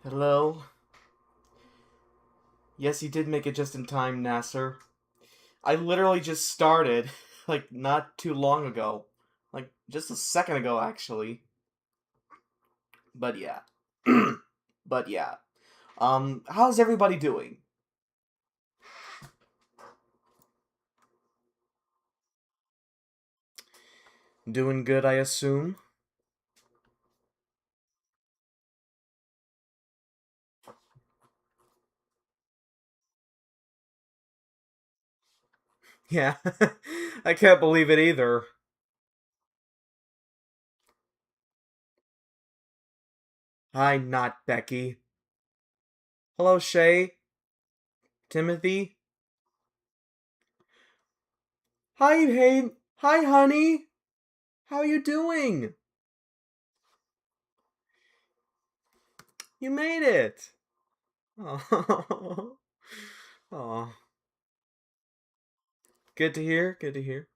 Hello? Yes, you did make it just in time, Nasser. I literally just started, like, not too long ago. Like, just a second ago, actually. But yeah. But yeah. How's everybody doing? Doing good, I assume? Yeah. I can't believe it either. Hi, not Becky. Hello, Shay. Timothy. Hi, hey. Hi, honey. How you doing? You made it. Oh. Oh. Good to hear. Good to hear.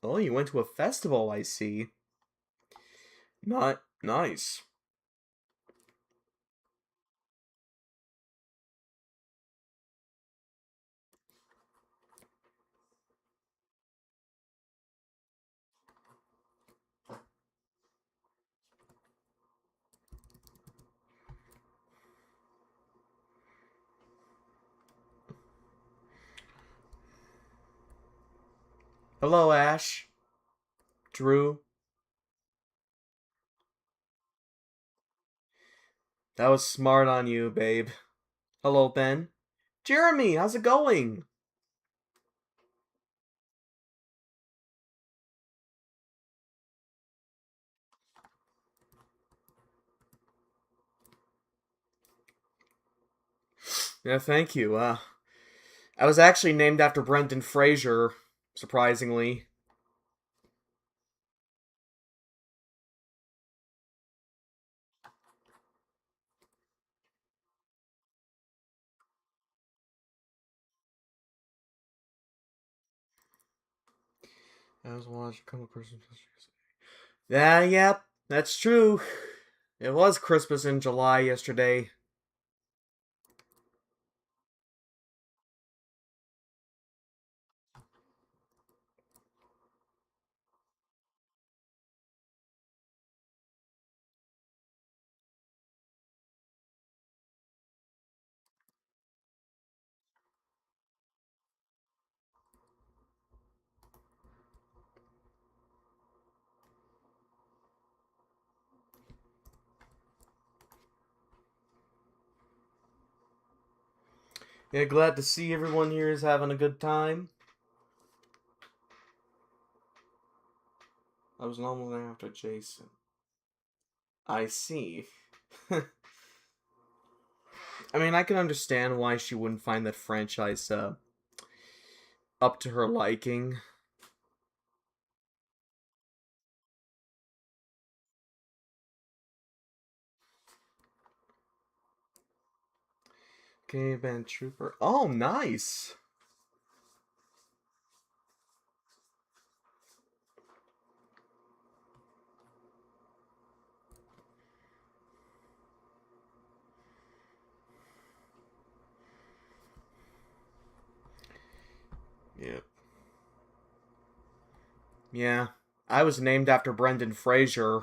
Oh, you went to a festival, I see. Not nice. Hello, Ash. Drew. That was smart on you, babe. Hello, Ben. Jeremy, how's it going? Yeah, thank you. I was actually named after Brendan Fraser, surprisingly. I was watching a couple Christmas. Yeah, yep, that's true. It was Christmas in July yesterday. Yeah, glad to see everyone here is having a good time. I was normally after Jason. I see. I mean, I can understand why she wouldn't find that franchise up to her liking. Okay, Band Trooper. Oh, nice. Yep. Yeah. I was named after Brendan Fraser.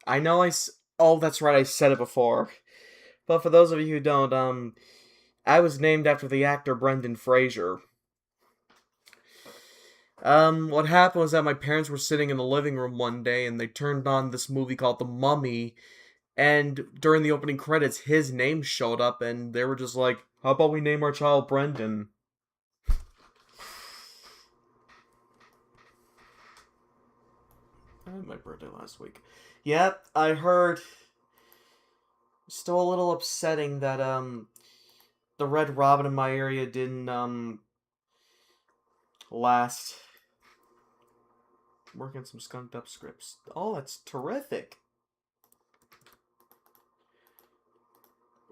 I know oh, that's right, I said it before. But for those of you who don't, I was named after the actor Brendan Fraser. What happened was that my parents were sitting in the living room one day and they turned on this movie called The Mummy, and during the opening credits, his name showed up, and they were just like, "How about we name our child Brendan?" I had my birthday last week. Yep, I heard. Still a little upsetting that the Red Robin in my area didn't last. Working some skunked up scripts. Oh, that's terrific.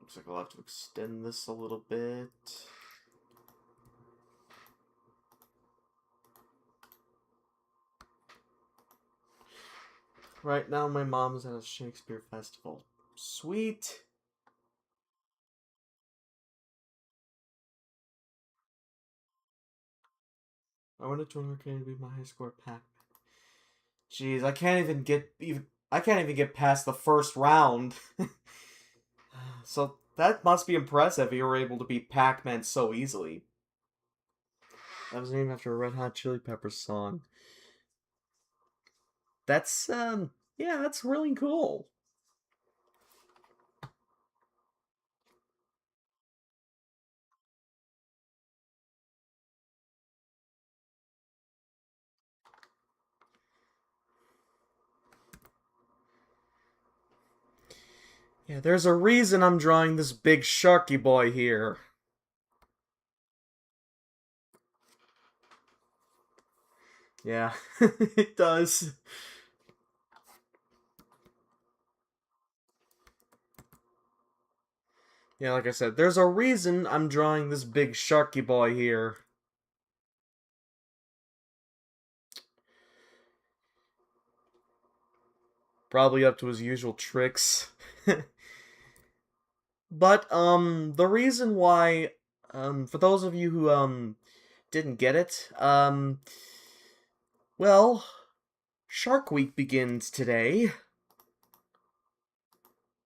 Looks like I'll have to extend this a little bit. Right now, my mom's at a Shakespeare festival, Sweet. I wanted to arcade to be my high score pack. Jeez, I can't even get past the first round. So that must be impressive. You were able to beat Pac-Man so easily. That was named after a Red Hot Chili Peppers song. That's yeah, that's really cool. Yeah, there's a reason I'm drawing this big sharky boy here. Yeah, it does. Yeah, like I said, there's a reason I'm drawing this big sharky boy here. Probably up to his usual tricks. But, the reason why, for those of you who, didn't get it, well, Shark Week begins today.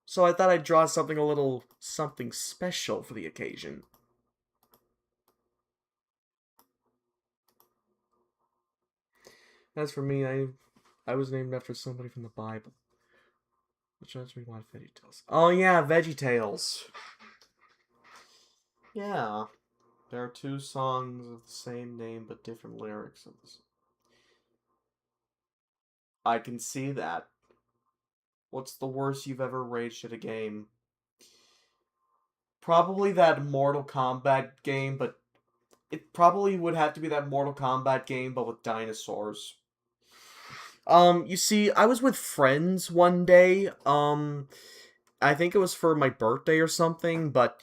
So I thought I'd draw something special for the occasion. As for me, I was named after somebody from the Bible. Which makes me want VeggieTales. Oh yeah, VeggieTales. Yeah. There are two songs of the same name but different lyrics. I can see that. What's the worst you've ever raged at a game? Probably that Mortal Kombat game, but it probably would have to be that Mortal Kombat game, but with dinosaurs. You see, I was with friends one day, I think it was for my birthday or something, but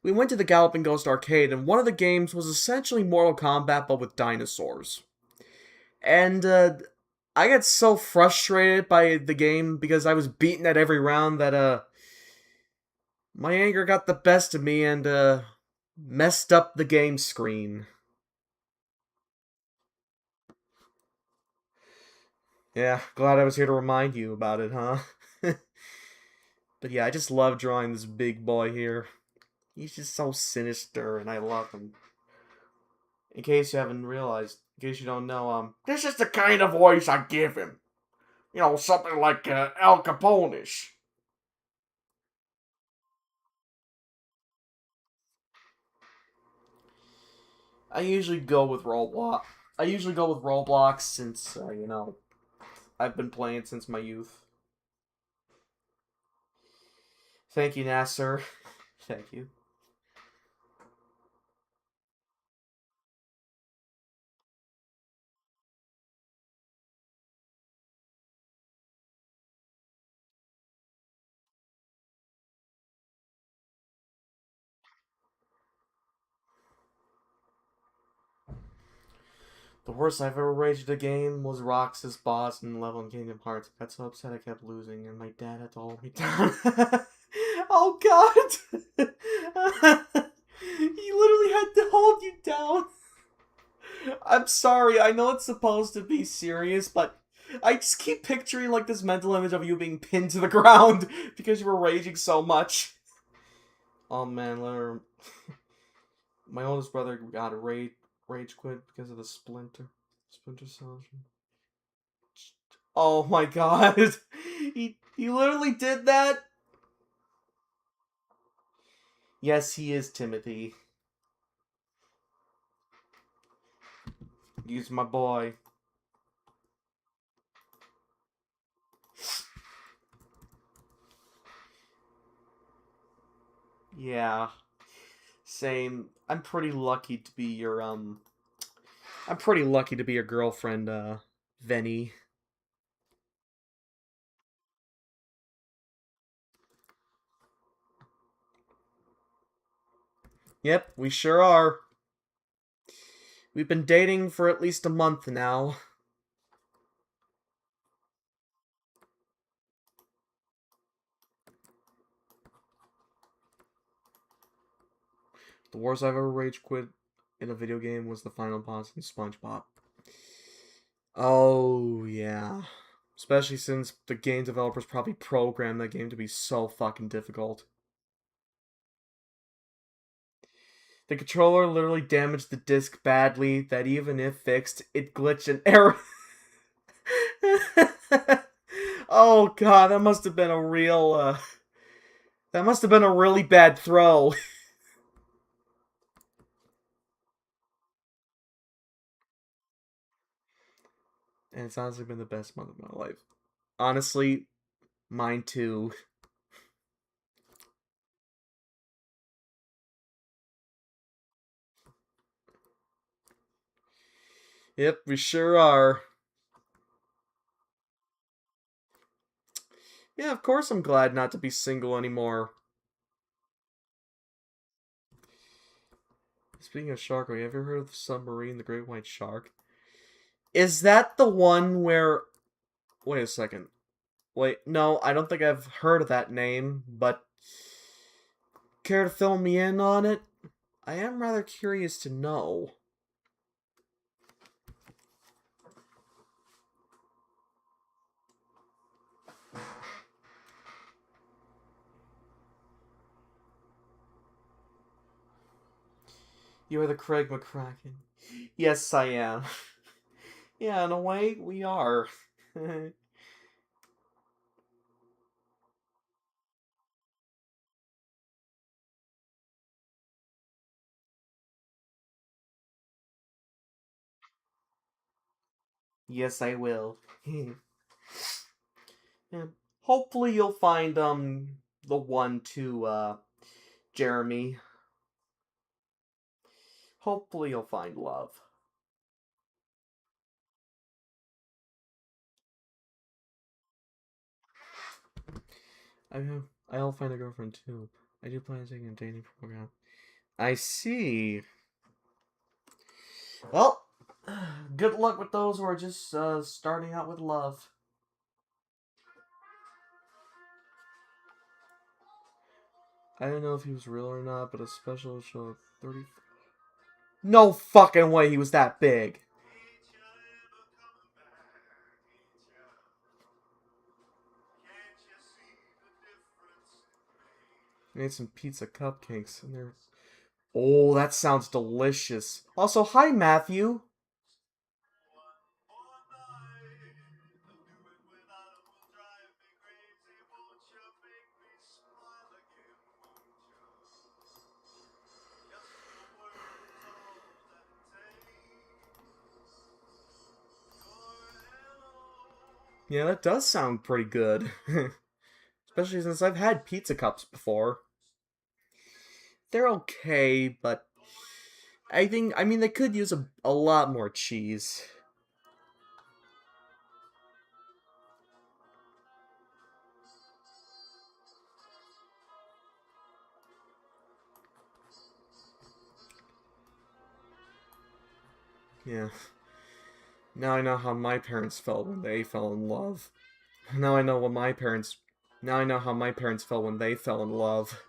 we went to the Galloping Ghost arcade, and one of the games was essentially Mortal Kombat, but with dinosaurs. And, I got so frustrated by the game because I was beaten at every round that, my anger got the best of me and, messed up the game screen. Yeah, glad I was here to remind you about it, huh? But yeah, I just love drawing this big boy here. He's just so sinister, and I love him. In case you haven't realized, in case you don't know, this is the kind of voice I give him. You know, something like Al Capone's. I usually go with Roblox. I usually go with Roblox since, I've been playing since my youth. Thank you, Nasser. Thank you. The worst I've ever raged at a game was Rox's boss in level in Kingdom Hearts. I got so upset I kept losing, and my dad had to hold me down. Oh god! He literally had to hold you down. I'm sorry, I know it's supposed to be serious, but I just keep picturing like this mental image of you being pinned to the ground because you were raging so much. Oh man, my oldest brother got a rage quit because of the Splinter Cell. Oh my god. He literally did that? Yes, he is Timothy. He's my boy. Yeah. Same. I'm pretty lucky to be your girlfriend, Venny. Yep, we sure are. We've been dating for at least a month now. The worst I've ever rage quit in a video game was the final boss in SpongeBob. Oh, yeah. Especially since the game developers probably programmed that game to be so fucking difficult. The controller literally damaged the disc badly that even if fixed, it glitched and error. Oh god, that must have been a real, that must have been a really bad throw. And it's honestly been the best month of my life. Honestly, mine too. Yep, we sure are. Yeah, of course I'm glad not to be single anymore. Speaking of shark, have you ever heard of the submarine, the Great White Shark? Is that the one where... Wait a second. Wait, no, I don't think I've heard of that name, but... Care to fill me in on it? I am rather curious to know. You are the Craig McCracken. Yes, I am. Yeah, in a way, we are. Yes, I will. Yeah. Hopefully you'll find, the one to, Jeremy. Hopefully you'll find love. I have, I'll find a girlfriend too. I do plan on taking a dating program. I see. Well, good luck with those who are just, starting out with love. I don't know if he was real or not, but a special show of 30... No fucking way he was that big. Made some pizza cupcakes, and they're... Oh, that sounds delicious. Also, hi, Matthew. Yeah, that does sound pretty good. Especially since I've had pizza cups before. They're okay, but I mean, they could use a lot more cheese. Yeah. Now I know how my parents felt when they fell in love. Now I know what my parents... Now I know how my parents felt when they fell in love.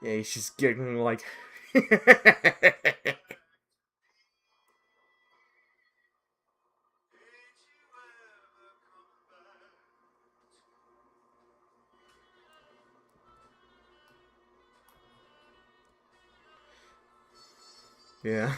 Yeah, she's giggling like... Yeah.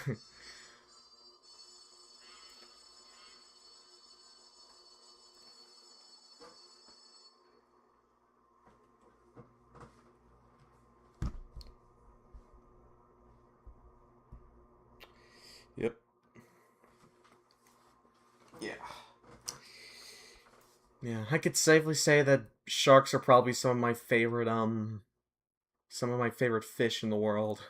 Yep. Yeah. Yeah, I could safely say that sharks are probably some of my favorite fish in the world.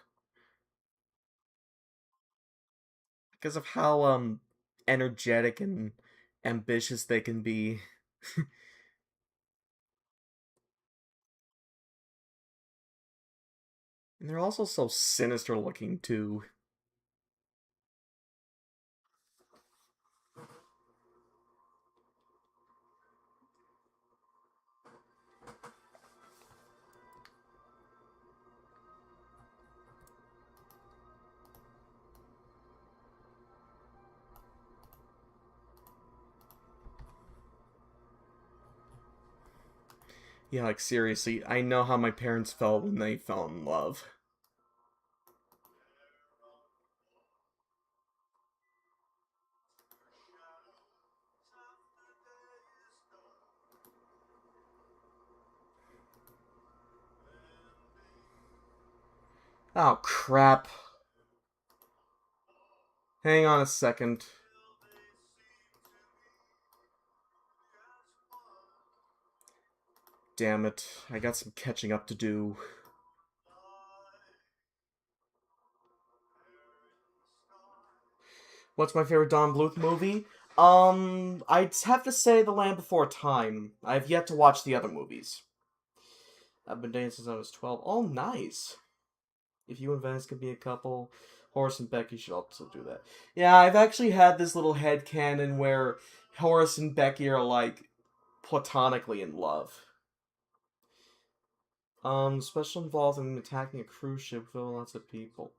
Because of how, energetic and ambitious they can be. And they're also so sinister looking, too. Yeah, like, seriously, I know how my parents felt when they fell in love. Oh, crap. Hang on a second. Damn it. I got some catching up to do. What's my favorite Don Bluth movie? I'd have to say The Land Before Time. I've yet to watch the other movies. I've been dating since I was 12. Oh, nice. If you and Venice could be a couple, Horace and Becky should also do that. Yeah, I've actually had this little headcanon where Horace and Becky are, like, platonically in love. Special involved in attacking a cruise ship with lots of people.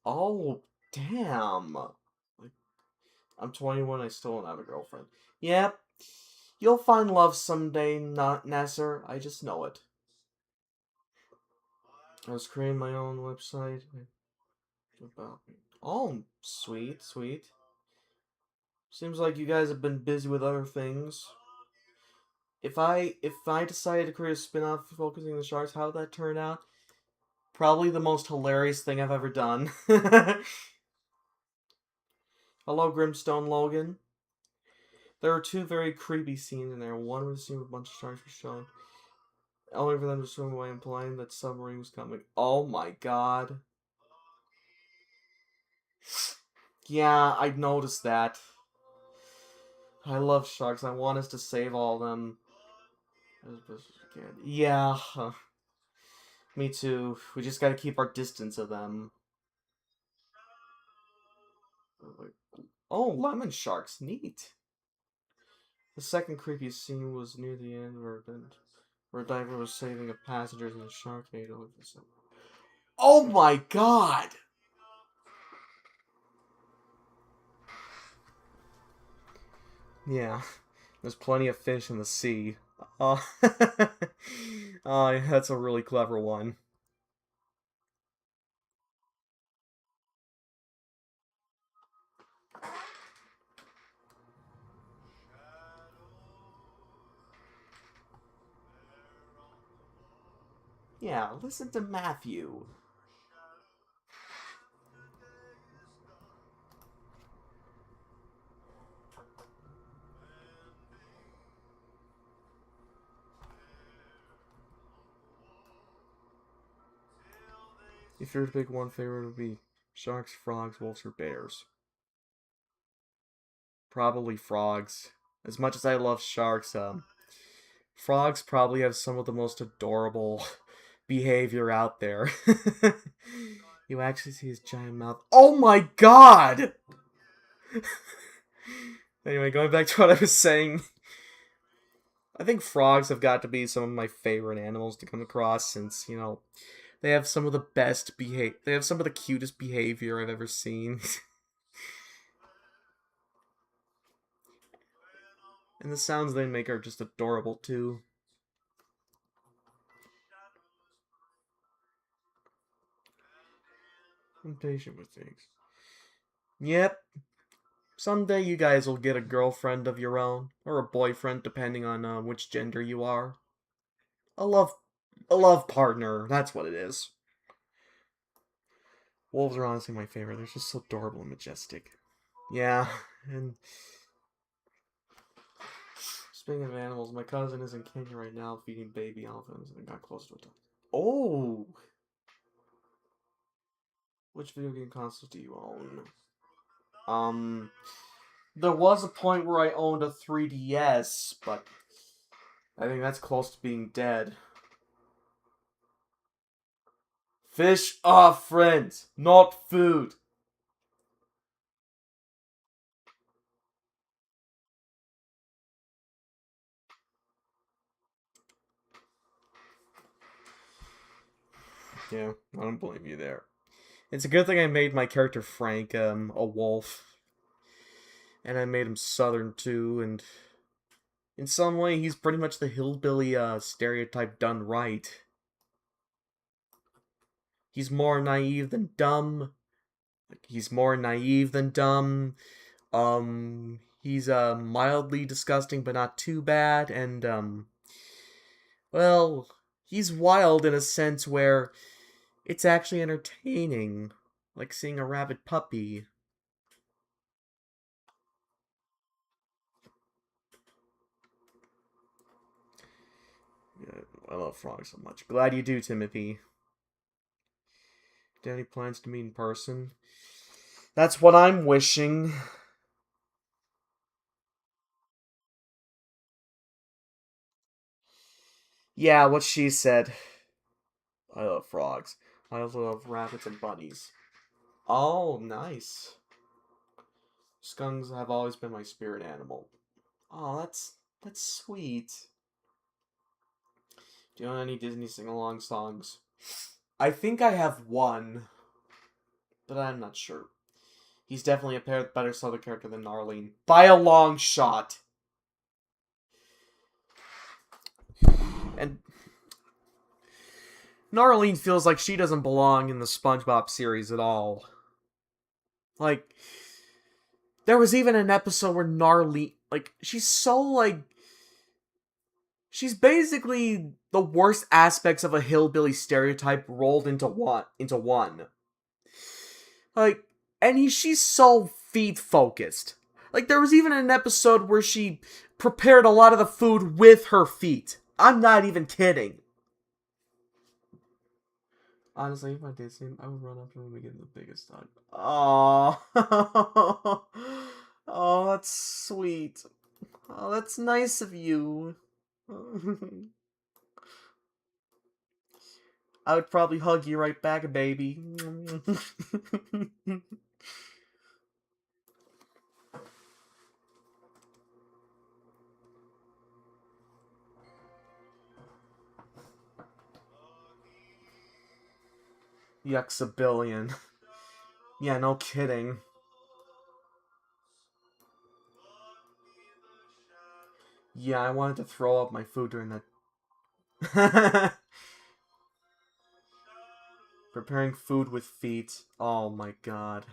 Oh, damn. Like, I'm 21, I still don't have a girlfriend. Yep. You'll find love someday, not Nasser. I just know it. I was creating my own website about me. Oh, sweet, sweet. Seems like you guys have been busy with other things. If I decided to create a spin-off focusing on the sharks, how would that turn out? Probably the most hilarious thing I've ever done. Hello, Grimstone Logan. There were two very creepy scenes in there. One was a scene with a bunch of sharks were shown. Only for them to swim away, implying that submarine was coming. Oh my god. Yeah, I noticed that. I love sharks. I want us to save all of them as best as we can. Yeah, me too. We just gotta keep our distance of them. Oh, lemon sharks. Neat. The second creepy scene was near the end where a diver was saving a passengers and a shark made over the. Oh my god! Yeah, there's plenty of fish in the sea. Oh, oh, that's a really clever one. Yeah, listen to Matthew. If you're to pick one favorite, it would be sharks, frogs, wolves, or bears. Probably frogs. As much as I love sharks, frogs probably have some of the most adorable behavior out there. You actually see his giant mouth. Oh my god! Anyway, going back to what I was saying, I think frogs have got to be some of my favorite animals to come across since, they have some of the best they have some of the cutest behavior I've ever seen. And the sounds they make are just adorable too. I'm patient with things. Yep. Someday you guys will get a girlfriend of your own, or a boyfriend, depending on which gender you are. A love, a love partner. That's what it is. Wolves are honestly my favorite. They're just so adorable and majestic. Yeah, and speaking of animals, my cousin is in Kenya right now feeding baby elephants, and I got close to it. Oh, which video game console do you own? Um, there was a point where I owned a 3DS, but I think that's close to being dead. Fish are friends, not food. Yeah, I don't blame you there. It's a good thing I made my character Frank a wolf. And I made him southern too, and in some way he's pretty much the hillbilly stereotype done right. He's more naive than dumb. He's more naive than dumb. He's mildly disgusting but not too bad, and well, he's wild in a sense where it's actually entertaining, like seeing a rabid puppy. Yeah, I love frogs so much. Glad you do, Timothy. Do you have any plans to meet in person? That's what I'm wishing. Yeah, what she said. I love frogs. I also love rabbits and bunnies. Oh, nice. Skunks have always been my spirit animal. Oh, that's sweet. Do you know any Disney sing-along songs? I think I have one, but I'm not sure. He's definitely a better Southern character than Narlene. By a long shot. And Narlene feels like she doesn't belong in the SpongeBob series at all. Like, there was even an episode where Narlene, like, she's so, like, she's basically the worst aspects of a hillbilly stereotype rolled into one. Like, and she's so feet focused. Like, there was even an episode where she prepared a lot of the food with her feet. I'm not even kidding. Honestly, if I did see him, I would run up to him and give him the biggest hug. Oh, oh, that's sweet. Oh, that's nice of you. I would probably hug you right back, baby. Yuxabillion. Yeah, no kidding. Yeah, I wanted to throw up my food during that. Preparing food with feet. Oh my god.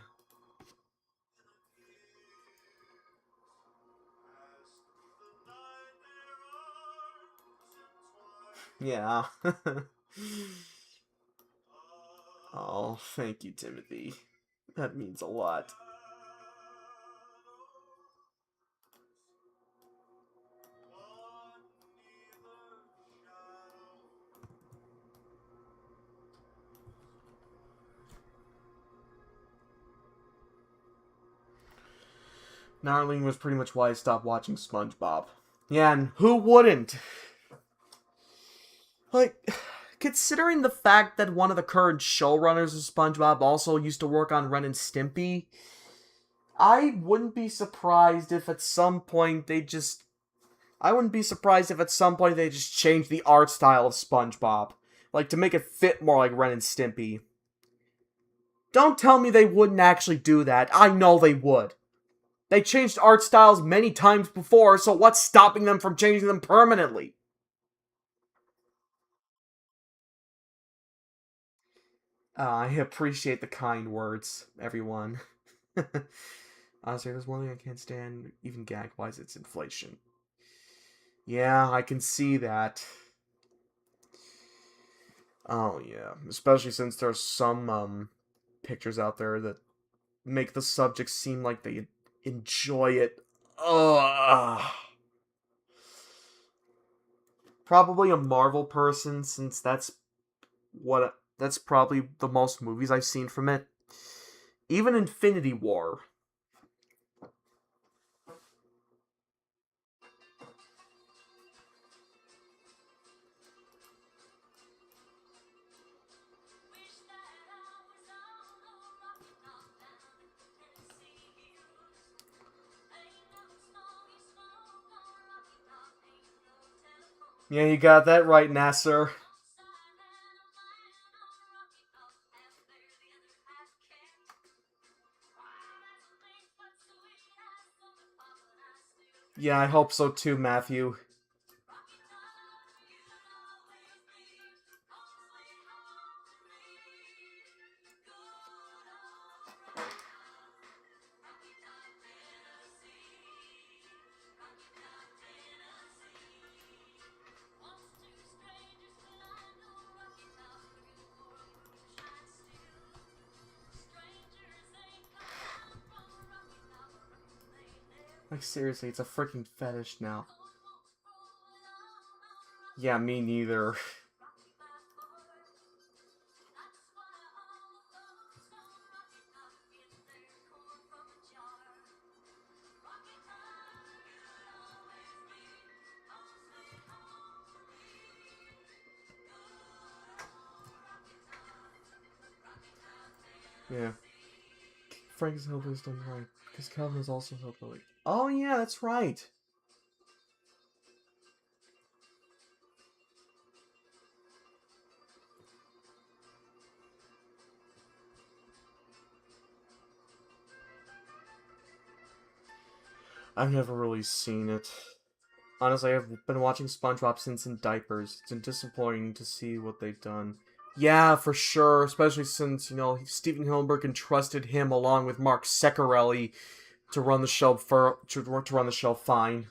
Yeah. Oh, thank you, Timothy. That means a lot. Narling was pretty much why I stopped watching SpongeBob. Yeah, and who wouldn't? Like, considering the fact that one of the current showrunners of SpongeBob also used to work on Ren and Stimpy, I wouldn't be surprised if at some point they just... I wouldn't be surprised if at some point they just changed the art style of SpongeBob. Like, to make it fit more like Ren and Stimpy. Don't tell me they wouldn't actually do that. I know they would. They changed art styles many times before, so what's stopping them from changing them permanently? I appreciate the kind words, everyone. Honestly, there's one thing I can't stand, even gag-wise, it's inflation. Yeah, I can see that. Oh, yeah. Especially since there's some, pictures out there that make the subject seem like they enjoy it. Ugh. Probably a Marvel person, since that's probably the most movies I've seen from it. Even Infinity War. Yeah, you got that right, Nasser. Yeah, I hope so too, Matthew. Like, seriously, it's a freaking fetish now. Yeah, me neither. Yeah. Frank's hillbilly's done right. Because Calvin is also hillbilly. Oh, yeah, that's right. I've never really seen it. Honestly, I've been watching SpongeBob since in diapers. It's been disappointing to see what they've done. Yeah, for sure. Especially since, Steven Hillenburg entrusted him along with Mark Secarelli to run the show to run the show fine.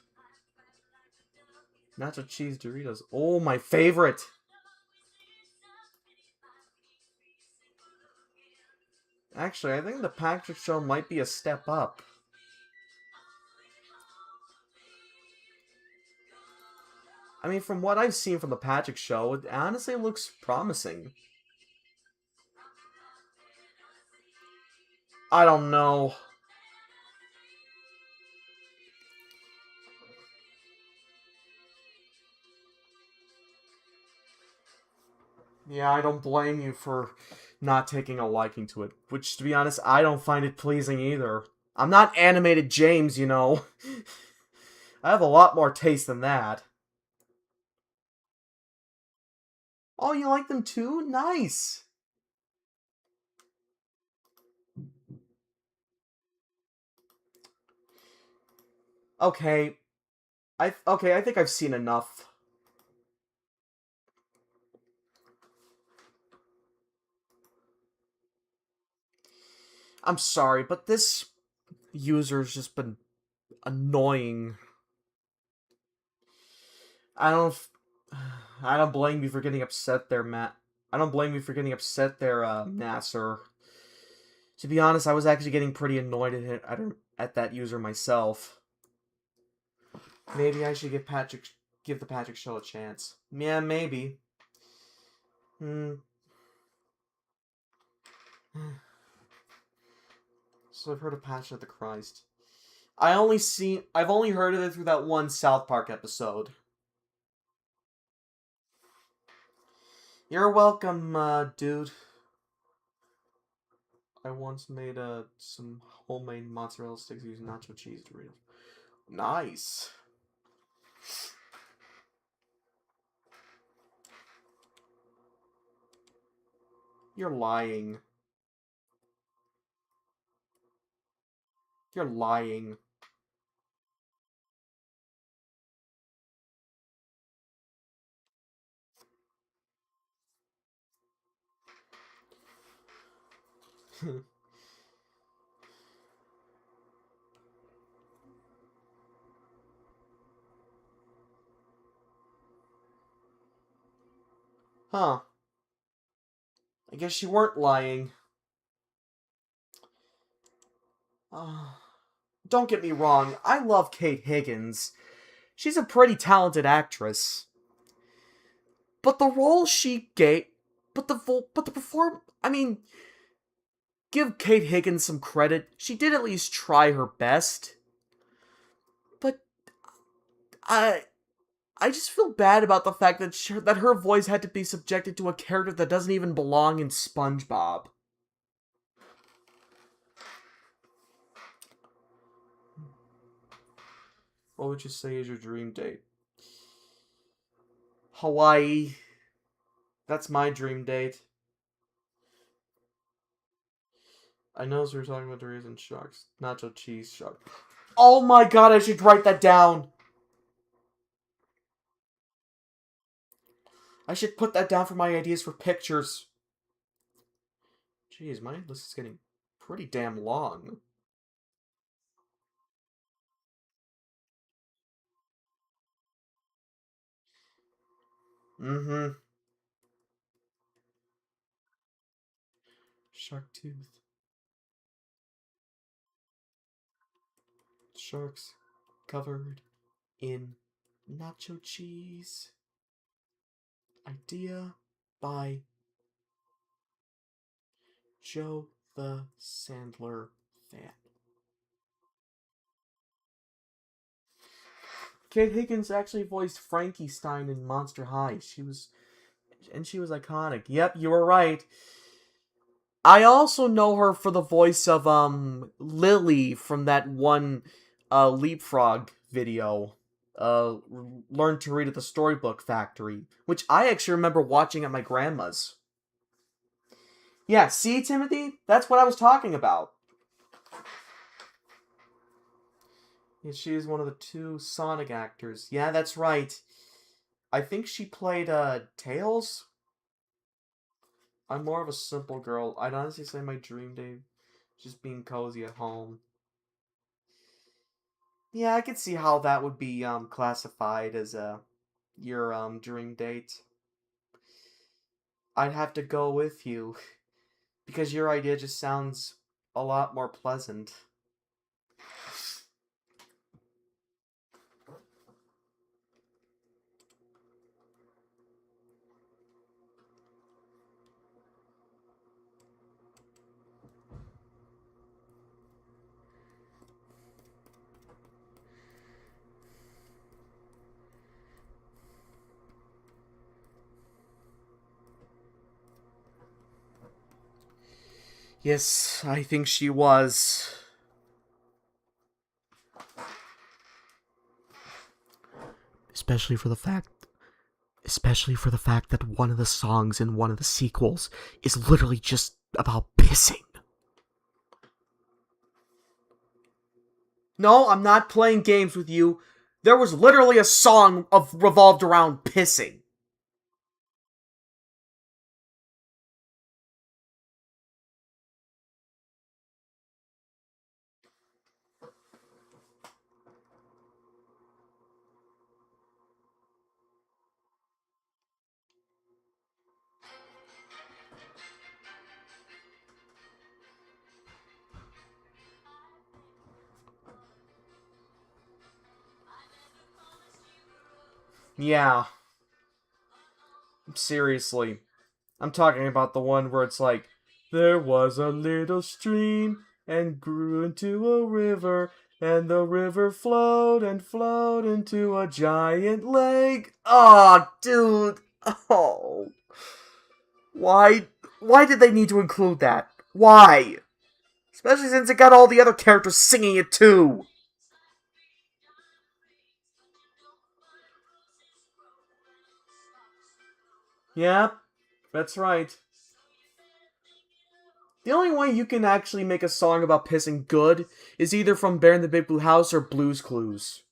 Nacho cheese Doritos. Oh, my favorite. Actually, I think the Patrick Show might be a step up. I mean, from what I've seen from the Patrick Show, it honestly looks promising. I don't know. Yeah, I don't blame you for not taking a liking to it. Which, to be honest, I don't find it pleasing either. I'm not animated James, I have a lot more taste than that. Oh, you like them too? Nice. Okay. I think I've seen enough. I'm sorry, but this user's just been annoying. I don't. I don't blame you for getting upset there, Matt. I don't blame you for getting upset there, Nasser. To be honest, I was actually getting pretty annoyed at that user myself. Maybe I should give the Patrick Show a chance. Yeah, maybe. Hmm. So I've heard of Passion of the Christ. I've only heard of it through that one South Park episode. You're welcome, dude. I once made some homemade mozzarella sticks using nacho cheese Doritos. Nice. You're lying. You're lying. Huh. I guess you weren't lying. Uh, don't get me wrong, I love Kate Higgins. She's a pretty talented actress. But the role she gave, but the perform, I mean, give Kate Higgins some credit. She did at least try her best. But I I just feel bad about the fact that her voice had to be subjected to a character that doesn't even belong in SpongeBob. What would you say is your dream date? Hawaii. That's my dream date. I know we were talking about Doritos and sharks. Nacho cheese shark. Oh my god, I should write that down. I should put that down for my ideas for pictures. Jeez, my list is getting pretty damn long. Mm-hmm. Shark tooth. Sharks covered in nacho cheese. Idea by Joe the Sandler fan. Kate Higgins actually voiced Frankie Stein in Monster High. She was iconic. Yep, you were right. I also know her for the voice of Lily from that one Leapfrog video. Learn to Read at the Storybook Factory, which I actually remember watching at my grandma's. Yeah, see, Timothy? That's what I was talking about. Yeah, she is one of the two Sonic actors. Yeah, that's right. I think she played Tails. I'm more of a simple girl. I'd honestly say my dream day, just being cozy at home. Yeah, I could see how that would be classified as your dream date. I'd have to go with you because your idea just sounds a lot more pleasant. Yes, I think she was. Especially for the fact that one of the songs in one of the sequels is literally just about pissing. No, I'm not playing games with you. There was literally a song revolved around pissing. Yeah, seriously. I'm talking about the one where it's like, there was a little stream and grew into a river, and the river flowed and flowed into a giant lake. Oh, dude. Oh. Why? Why did they need to include that? Why? Especially since it got all the other characters singing it too. Yeah, that's right. The only way you can actually make a song about pissing good is either from Bear in the Big Blue House or Blue's Clues.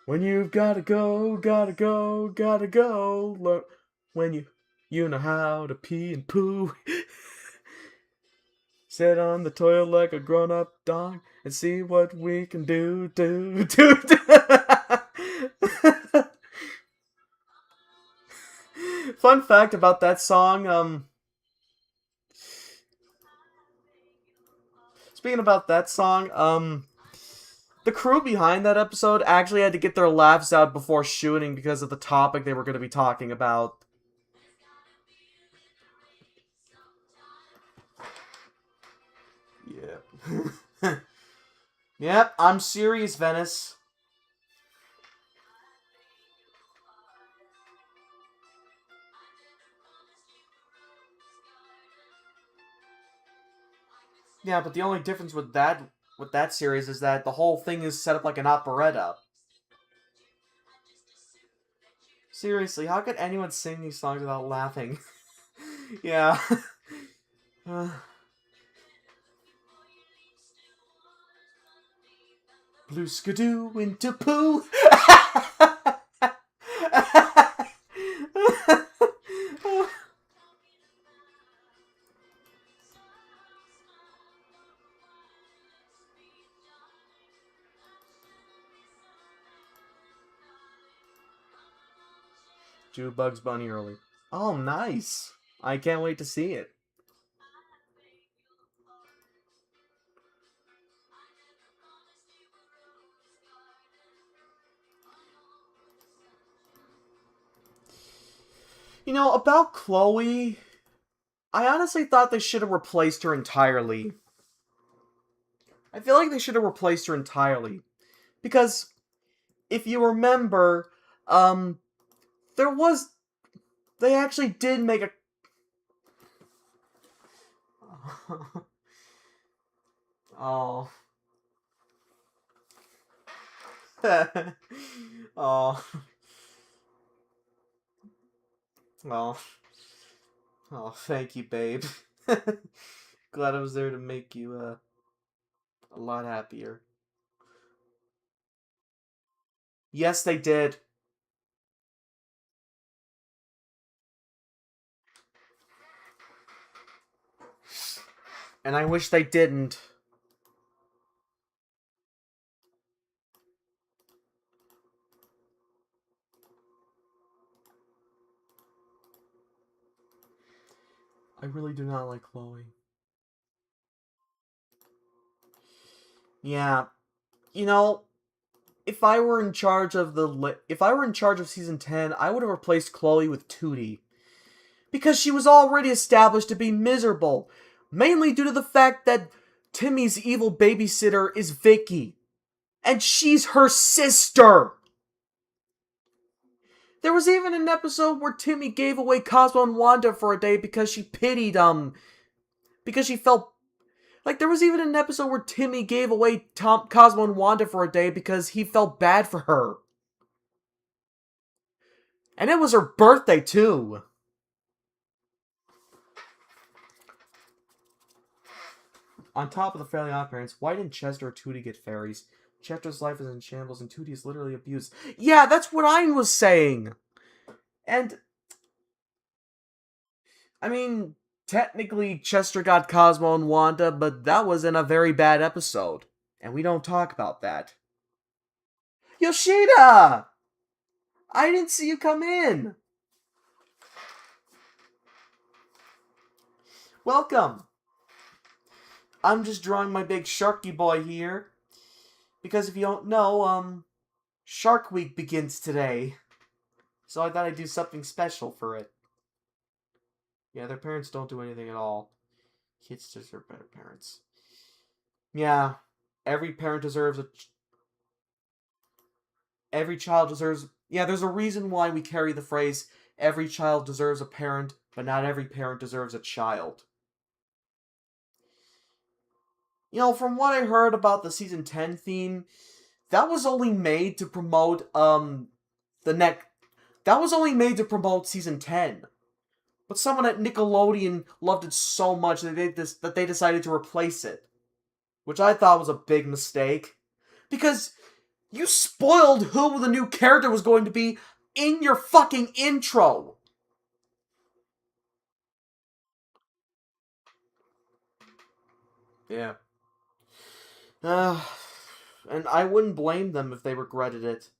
When you've gotta go, gotta go, gotta go. Look, when you know how to pee and poo. Sit on the toilet like a grown-up dog and see what we can do. Fun fact about that song, speaking about that song, the crew behind that episode actually had to get their laughs out before shooting because of the topic they were going to be talking about. Yeah. Yep, I'm serious, Venice. Yeah, but the only difference with that series is that the whole thing is set up like an operetta. Seriously, how could anyone sing these songs without laughing? Yeah. Uh, Blue skidoo into poo. Drew Bugs Bunny early. Oh, nice. I can't wait to see it. You know, about Chloe, I honestly thought they should have replaced her entirely. I feel like they should have replaced her entirely. Because, if you remember, there was... They actually did make a... Oh. Oh. Oh. Oh, thank you, babe. Glad I was there to make you, a lot happier. Yes, they did. And I wish they didn't. I really do not like Chloe. Yeah. You know, if I were in charge of season 10, I would have replaced Chloe with Tootie. Because she was already established to be miserable, mainly due to the fact that Timmy's evil babysitter is Vicky. And she's her sister! There was even an episode where Timmy gave away Cosmo and Wanda for a day because she pitied, because she felt... Like, there was even an episode where Timmy gave away Cosmo and Wanda for a day because he felt bad for her. And it was her birthday, too. On top of the Fairly Odd Parents, why didn't Chester or Tootie get fairies? Chester's life is in shambles and Tootie is literally abused. Yeah, that's what I was saying! And... I mean, technically Chester got Cosmo and Wanda, but that was in a very bad episode. And we don't talk about that. Yoshida! I didn't see you come in! Welcome! I'm just drawing my big Sharky boy here. Because if you don't know, Shark Week begins today. So I thought I'd do something special for it. Yeah, their parents don't do anything at all. Kids deserve better parents. Yeah, every parent deserves a... Every child deserves... Yeah, there's a reason why we carry the phrase, every child deserves a parent, but not every parent deserves a child. You know, from what I heard about the Season 10 theme, that was only made to promote, That was only made to promote Season 10. But someone at Nickelodeon loved it so much that they decided to replace it. Which I thought was a big mistake. Because you spoiled who the new character was going to be in your fucking intro. Yeah. And I wouldn't blame them if they regretted it.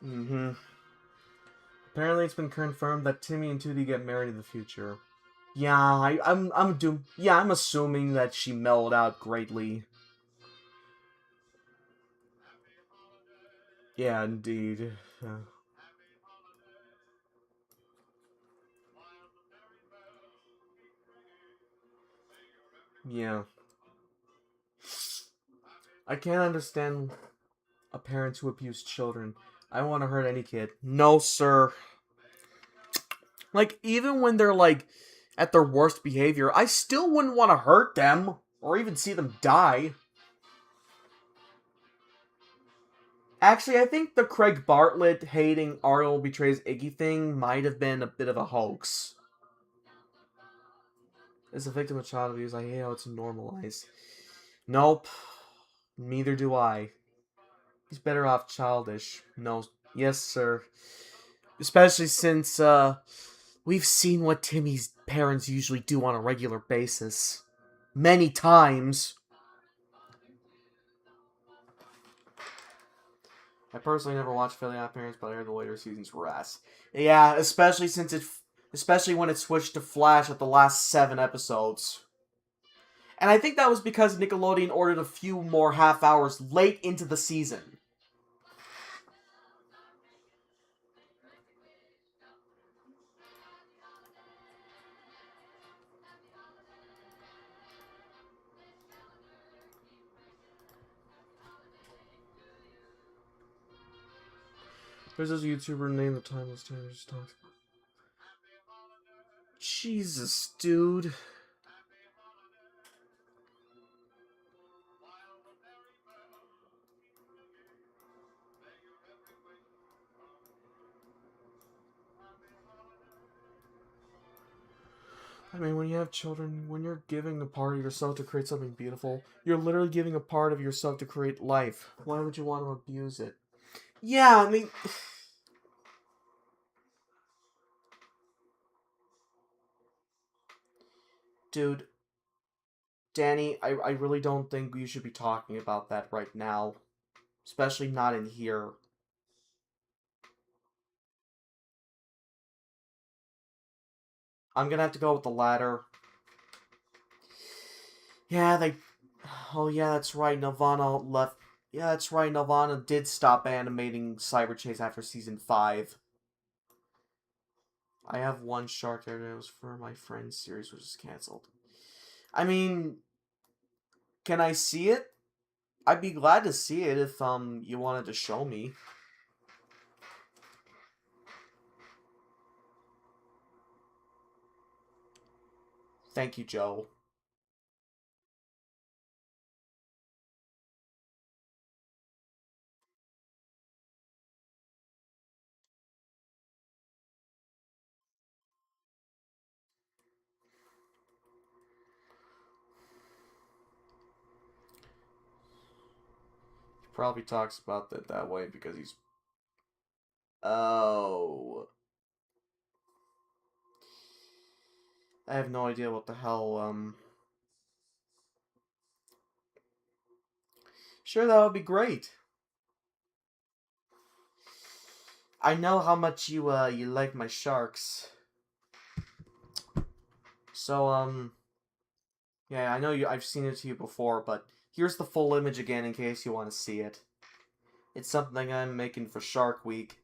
Mm-hmm. Apparently it's been confirmed that Timmy and Tootie get married in the future. Yeah, I'm assuming that she mellowed out greatly. Yeah, indeed. Yeah. I can't understand a parent who abuse children. I don't want to hurt any kid. No, sir. Like, even when they're, like, at their worst behavior, I still wouldn't want to hurt them or even see them die. Actually, I think the Craig Bartlett hating Ariel betrays Iggy thing might have been a bit of a hoax. As a victim of child abuse, I hate how it's normalized. Nope. Neither do I. He's better off childish. No. Yes, sir. Especially since, we've seen what Timmy's parents usually do on a regular basis. Many times. I personally never watched Fairly Odd Parents, but I heard the later seasons were ass. Yeah, especially when it switched to Flash at the last 7 episodes. And I think that was because Nickelodeon ordered a few more half hours late into the season. There's this YouTuber named The Timeless Timer just talks. Jesus, dude. I mean, when you have children, when you're giving a part of yourself to create something beautiful, you're literally giving a part of yourself to create life. Why would you want to abuse it? Yeah, I mean... Dude, Danny, I really don't think you should be talking about that right now. Especially not in here. I'm gonna have to go with the latter. Yeah, they... Oh, yeah, that's right. Nirvana left... Yeah, that's right. Nirvana did stop animating Cyber Chase after Season 5. I have one shark there that was for my friend's series, which is cancelled. I mean... Can I see it? I'd be glad to see it if, you wanted to show me. Thank you, Joe. He probably talks about that way because he's... Oh... I have no idea what the hell, Sure, that would be great. I know how much you like my sharks. So, yeah, I know I've seen it to you before, but here's the full image again in case you want to see it. It's something I'm making for Shark Week.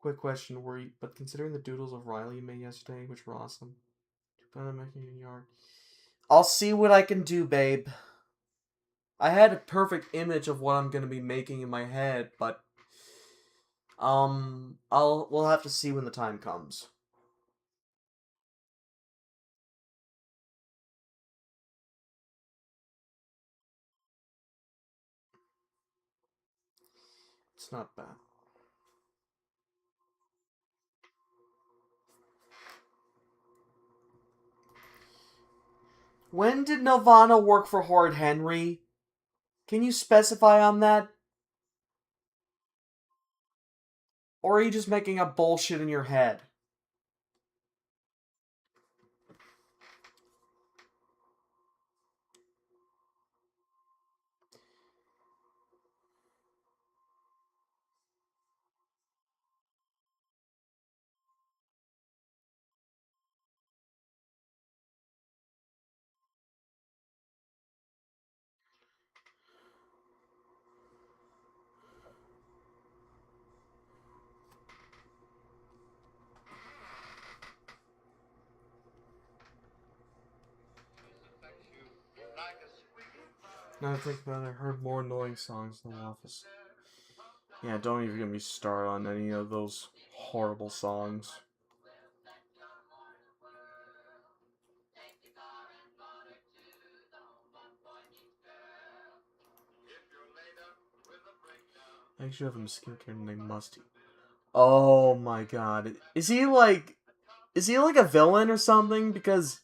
Quick question, but considering the doodles of Riley you made yesterday, which were awesome, do you plan on making your yard? I'll see what I can do, babe. I had a perfect image of what I'm gonna be making in my head, but we'll have to see when the time comes. It's not bad. When did Nirvana work for Horde Henry? Can you specify on that? Or are you just making up bullshit in your head? Now I think about it, I heard more annoying songs in The Office. Yeah, don't even get me started on any of those horrible songs. I actually have a mosquito named Musty. Oh my god. Is he like a villain or something? Because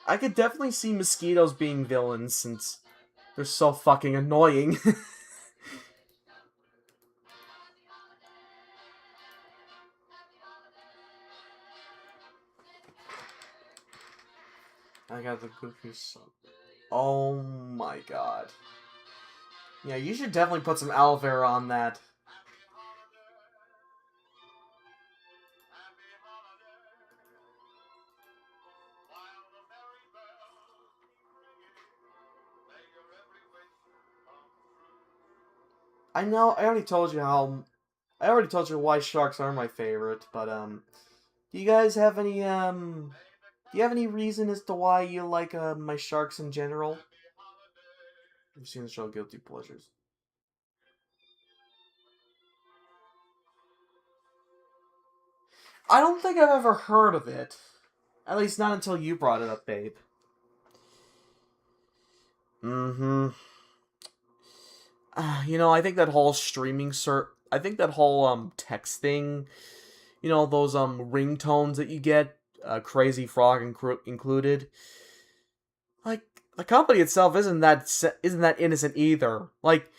I could definitely see mosquitoes being villains since they're so fucking annoying. I got the goofy song. Oh my god. Yeah, you should definitely put some aloe vera on that. I know, I already told you why sharks are my favorite, but, do you guys have any, do you have any reason as to why you like, my sharks in general? You've seen the show Guilty Pleasures. I don't think I've ever heard of it. At least not until you brought it up, babe. Mm-hmm. I think that whole I think that whole text thing, those ringtones that you get, Crazy Frog included. Like the company itself isn't that innocent either. Like,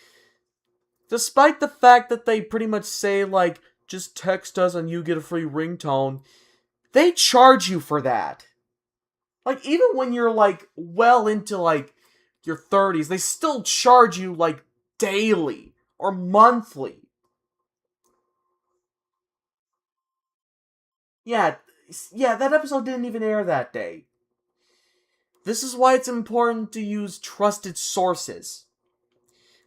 despite the fact that they pretty much say like just text us and you get a free ringtone, they charge you for that. Like, even when you're like well into like your 30s, they still charge you like daily or monthly. Yeah, yeah, that episode didn't even air that day. This is why it's important to use trusted sources.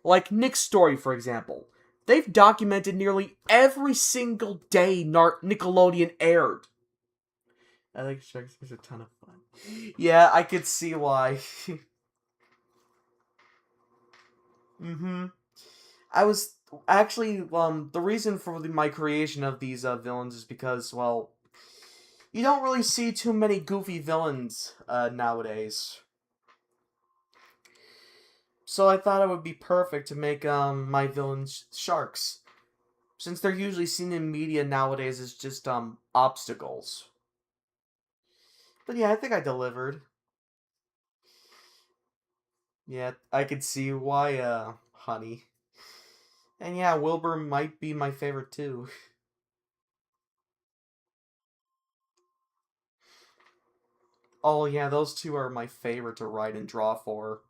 Like Nick's story, for example. They've documented nearly every single day Nickelodeon aired. I think Sharks is a ton of fun. Yeah, I could see why. Mm-hmm. I was actually the reason for my creation of these villains is because, well, you don't really see too many goofy villains nowadays. So I thought it would be perfect to make my villains sharks, since they're usually seen in media nowadays as just obstacles. But yeah, I think I delivered. Yeah, I could see why, honey. And yeah, Wilbur might be my favorite too. Oh yeah, those two are my favorite to write and draw for.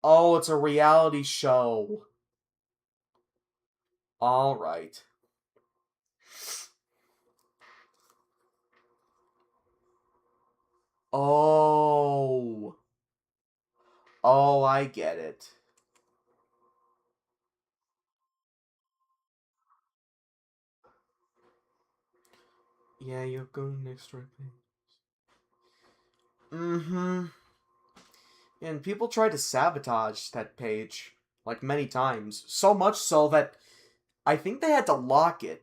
Oh, it's a reality show. Alright. Oh. Oh, I get it. Yeah, you're going next right thing. Mm-hmm. And people tried to sabotage that page, like, many times. So much so that I think they had to lock it.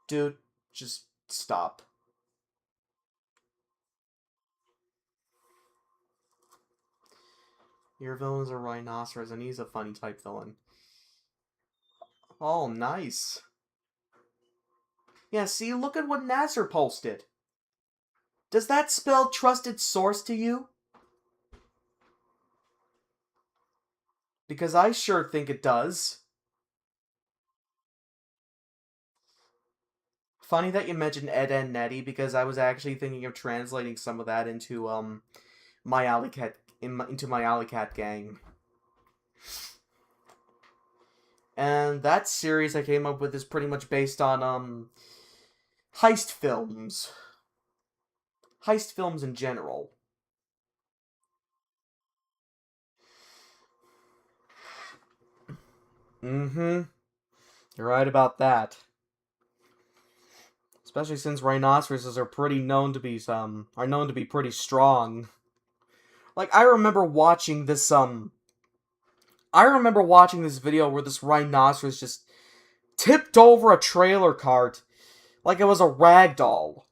Dude, just stop. Your villain's a rhinoceros, and he's a funny type villain. Oh, nice. Yeah, see, look at what Nasser posted. Does that spell trusted source to you? Because I sure think it does. Funny that you mentioned Ed and Nettie, because I was actually thinking of translating some of that into my Alley Cat into my Alley Cat gang. And that series I came up with is pretty much based on heist films. Heist films in general. Mm-hmm. You're right about that. Especially since rhinoceroses are known to be pretty strong. Like I remember watching this video where this rhinoceros just tipped over a trailer cart like it was a rag doll.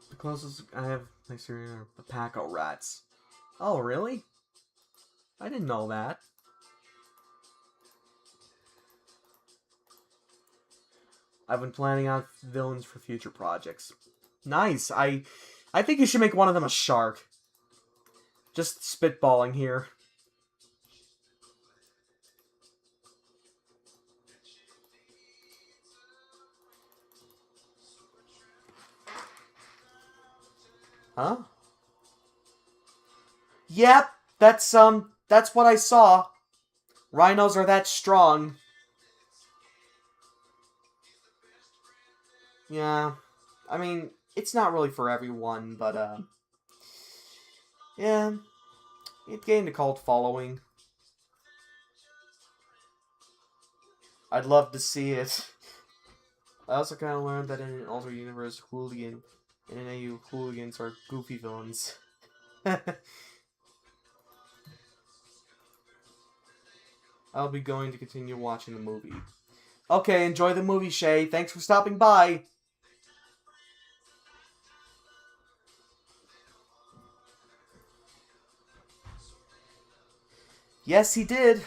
The closest I have next to are the Paco rats. Oh, really? I didn't know that. I've been planning out villains for future projects. Nice. I think you should make one of them a shark. Just spitballing here. Huh? Yep, that's what I saw. Rhinos are that strong. Yeah. I mean, it's not really for everyone, but yeah, it gained a cult following. I'd love to see it. I also kind of learned that in an alternate universe, Hooligan and in AU, hooligans are goofy villains. I'll be going to continue watching the movie. Okay, enjoy the movie, Shay. Thanks for stopping by. Yes, he did.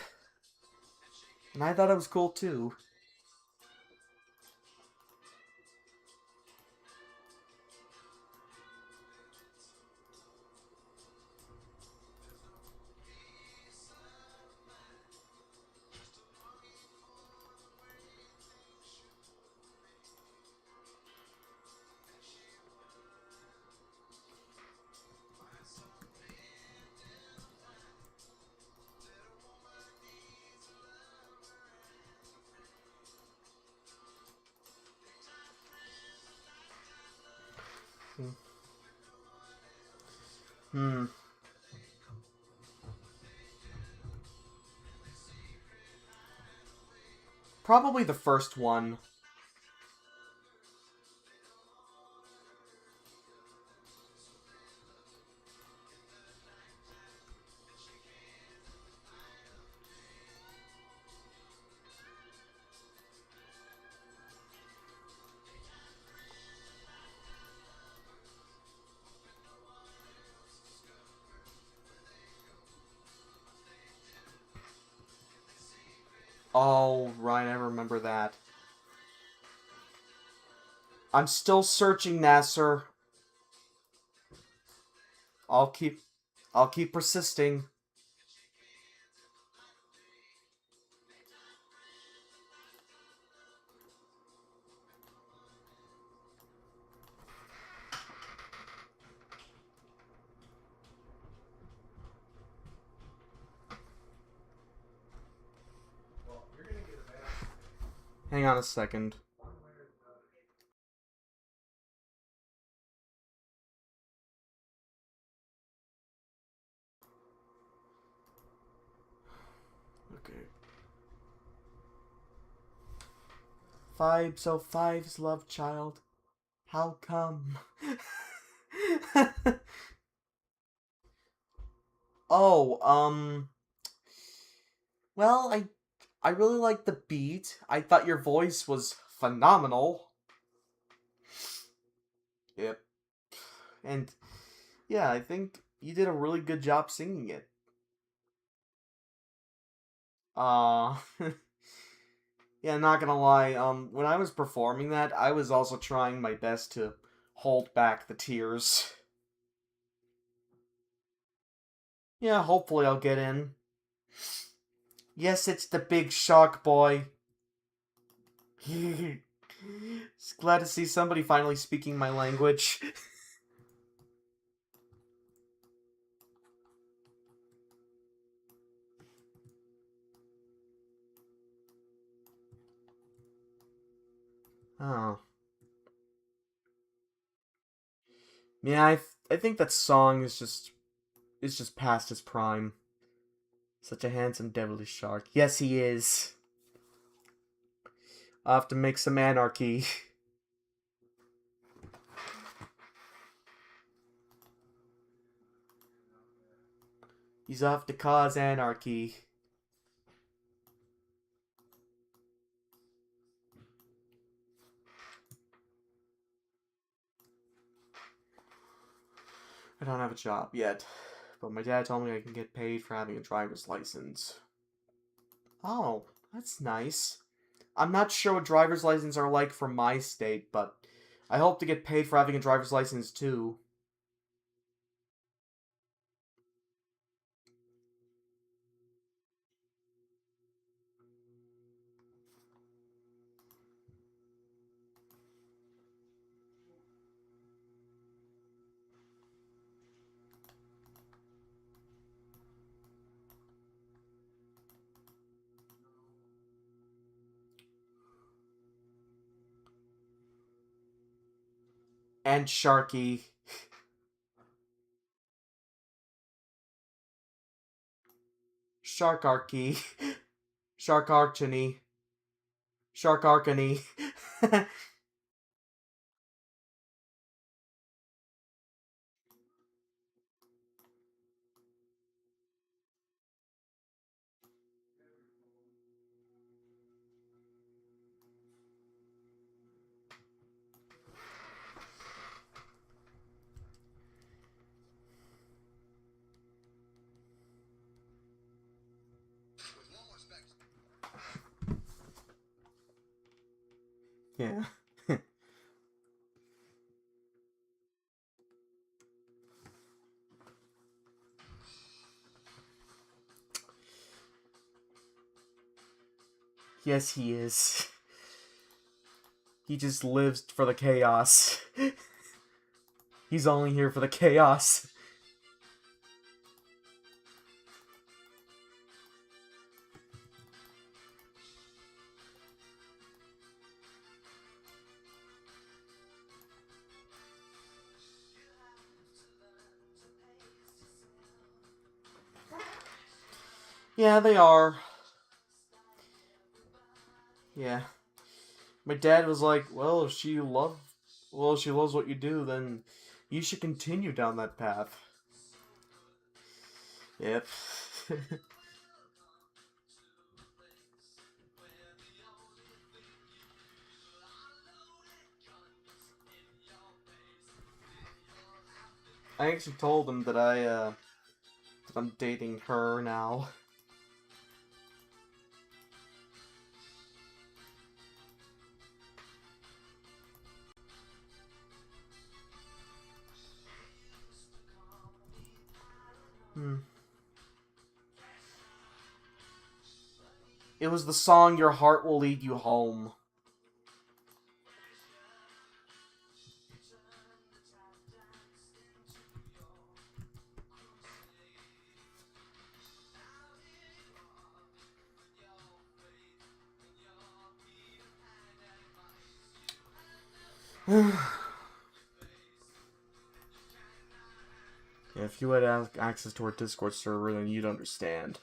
And I thought it was cool too. Hmm. Probably the first one. Oh, right, I remember that. I'm still searching, Nasser. I'll keep I'll keep persisting. Hang on a second. Okay. Five's love child. How come? Oh, well, I really like the beat. I thought your voice was phenomenal. Yep. And yeah, I think you did a really good job singing it. Uh yeah, not gonna lie, when I was performing that, I was also trying my best to hold back the tears. Yeah, hopefully I'll get in. Yes, it's the big shark boy. Just glad to see somebody finally speaking my language. Oh. Yeah, I think that song is just past his prime. Such a handsome, devilish shark. Yes, he is. I'll have to make some anarchy. He's off to cause anarchy. I don't have a job yet, but my dad told me I can get paid for having a driver's license. Oh, that's nice. I'm not sure what driver's licenses are like for my state, but I hope to get paid for having a driver's license too. And Sharky. Sharkarchy. Sharkarchany. Sharkarchany. Yeah. Yes, he is. He just lives for the chaos. He's only here for the chaos. Yeah, they are. Yeah. My dad was like, well, if she loves what you do, then you should continue down that path. Yep. I actually told him that I'm dating her now. Hmm. It was the song "Your Heart Will Lead You Home." If you had access to our Discord server, then you'd understand.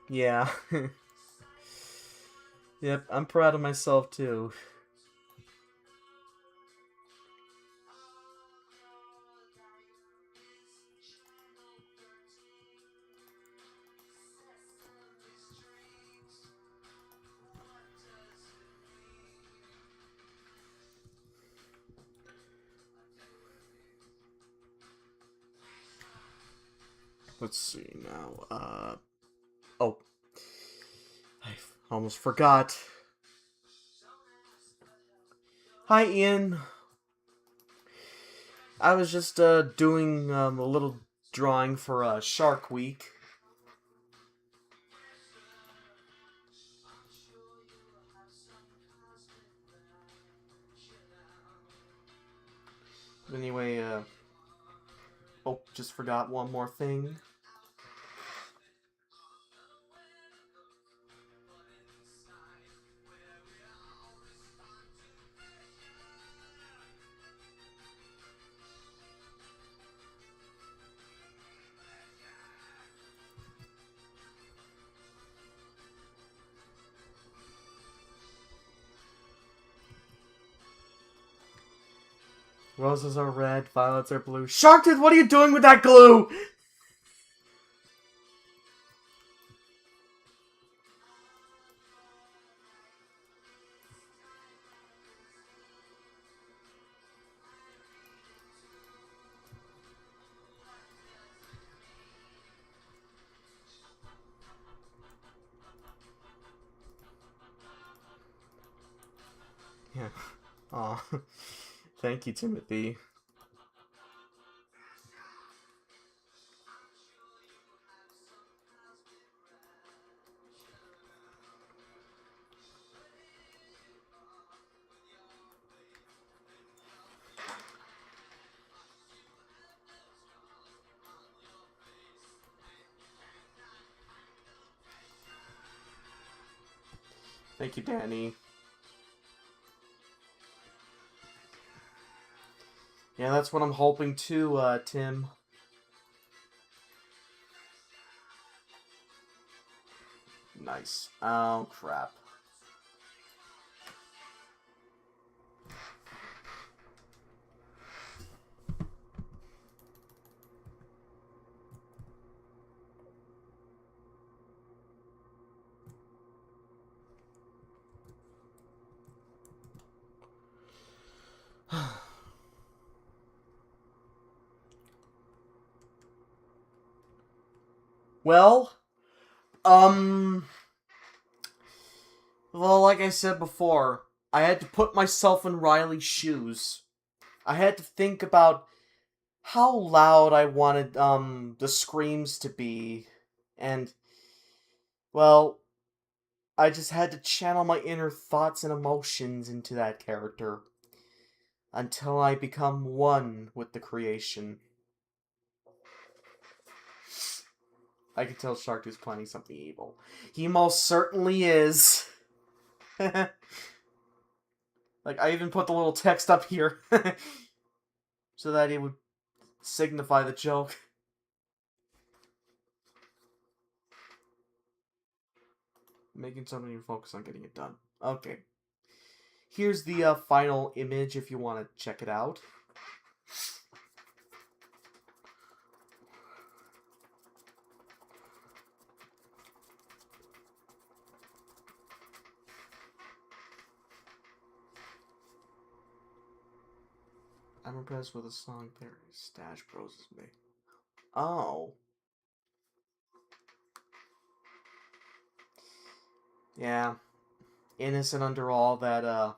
Yeah. Yep, I'm proud of myself too. Let's see now. Oh, I almost forgot. Hi, Ian. I was just doing a little drawing for Shark Week. Anyway, oh, just forgot one more thing. Roses are red, violets are blue. Sharktooth, what are you doing with that glue? Yeah. Aw. Thank you, Timothy. Thank you, Danny. Yeah, that's what I'm hoping too, Tim. Nice. Oh, crap. Well, well, like I said before, I had to put myself in Riley's shoes. I had to think about how loud I wanted, the screams to be. And, well, I just had to channel my inner thoughts and emotions into that character. Until I become one with the creation. I can tell Sharktooth's planning something evil. He most certainly is. Like, I even put the little text up here. So that it would signify the joke. Making something you focus on getting it done. Okay. Here's the final image if you want to check it out. I'm impressed with the song Perry Stash Bros is made. Oh. Yeah. Innocent under all that,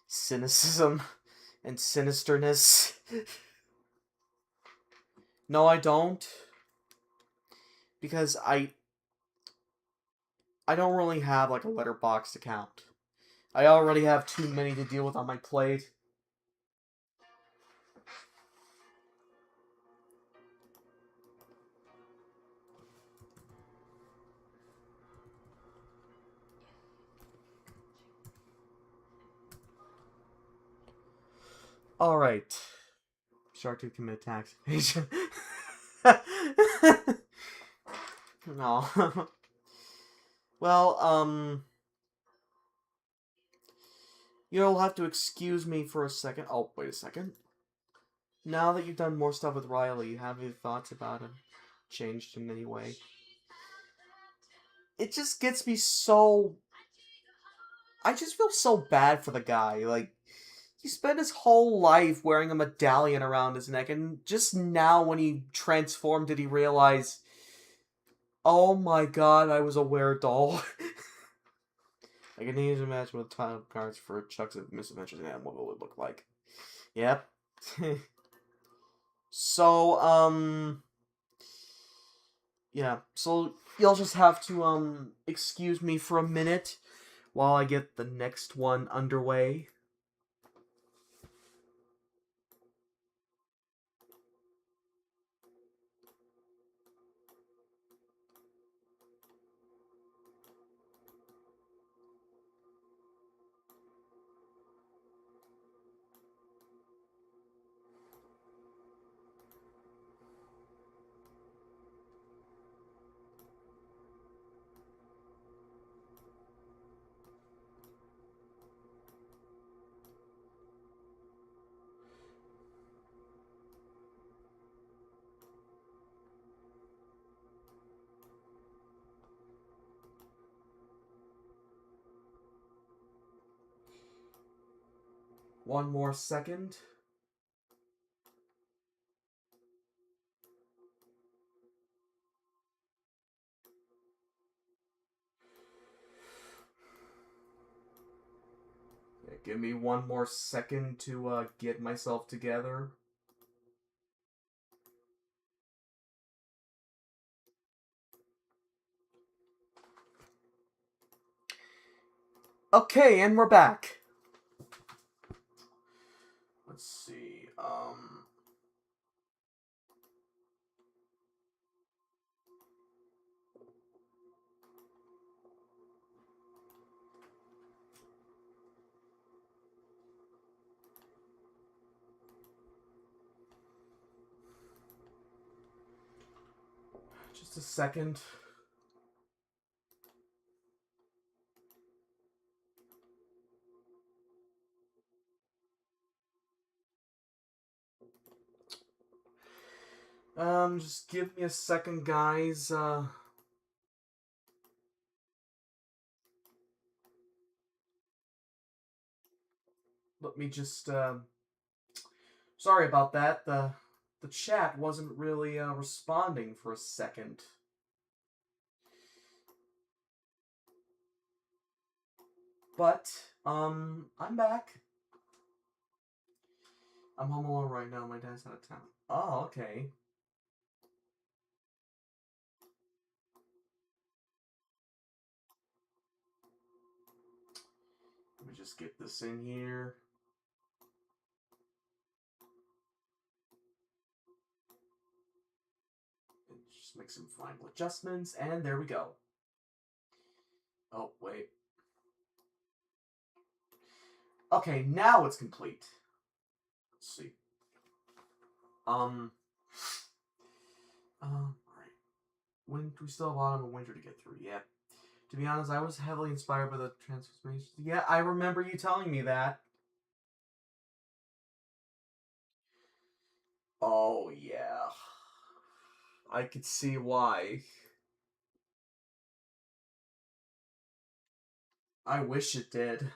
cynicism and sinisterness. No, I don't. Because I don't really have, like, a Letterboxd account. I already have too many to deal with on my plate. Alright. Sharktooth commit tax evasion. No. Well, you'll have to excuse me for a second. Oh, wait a second. Now that you've done more stuff with Riley, have your thoughts about him changed in any way? It just gets me so... I just feel so bad for the guy. Like, he spent his whole life wearing a medallion around his neck, and just now when he transformed did he realize, oh my god, I was a weredoll. I can even imagine what the title cards for Chuck's Misadventures and what it would look like. Yep. So, yeah. So, you'll just have to, excuse me for a minute while I get the next one underway. One more second. Okay, give me one more second to get myself together. Okay, and we're back. Let's see. Just a second. Just give me a second, guys. Let me just, sorry about that. The chat wasn't really, responding for a second. But, I'm back. I'm home alone right now. My dad's out of town. Oh, okay. Let me just get this in here. And just make some final adjustments, and there we go. Oh, wait. Okay, now it's complete. Let's see. Alright. We still have autumn and winter to get through, yeah. To be honest, I was heavily inspired by the transformations. Yeah, I remember you telling me that. Oh, yeah. I could see why. I wish it did.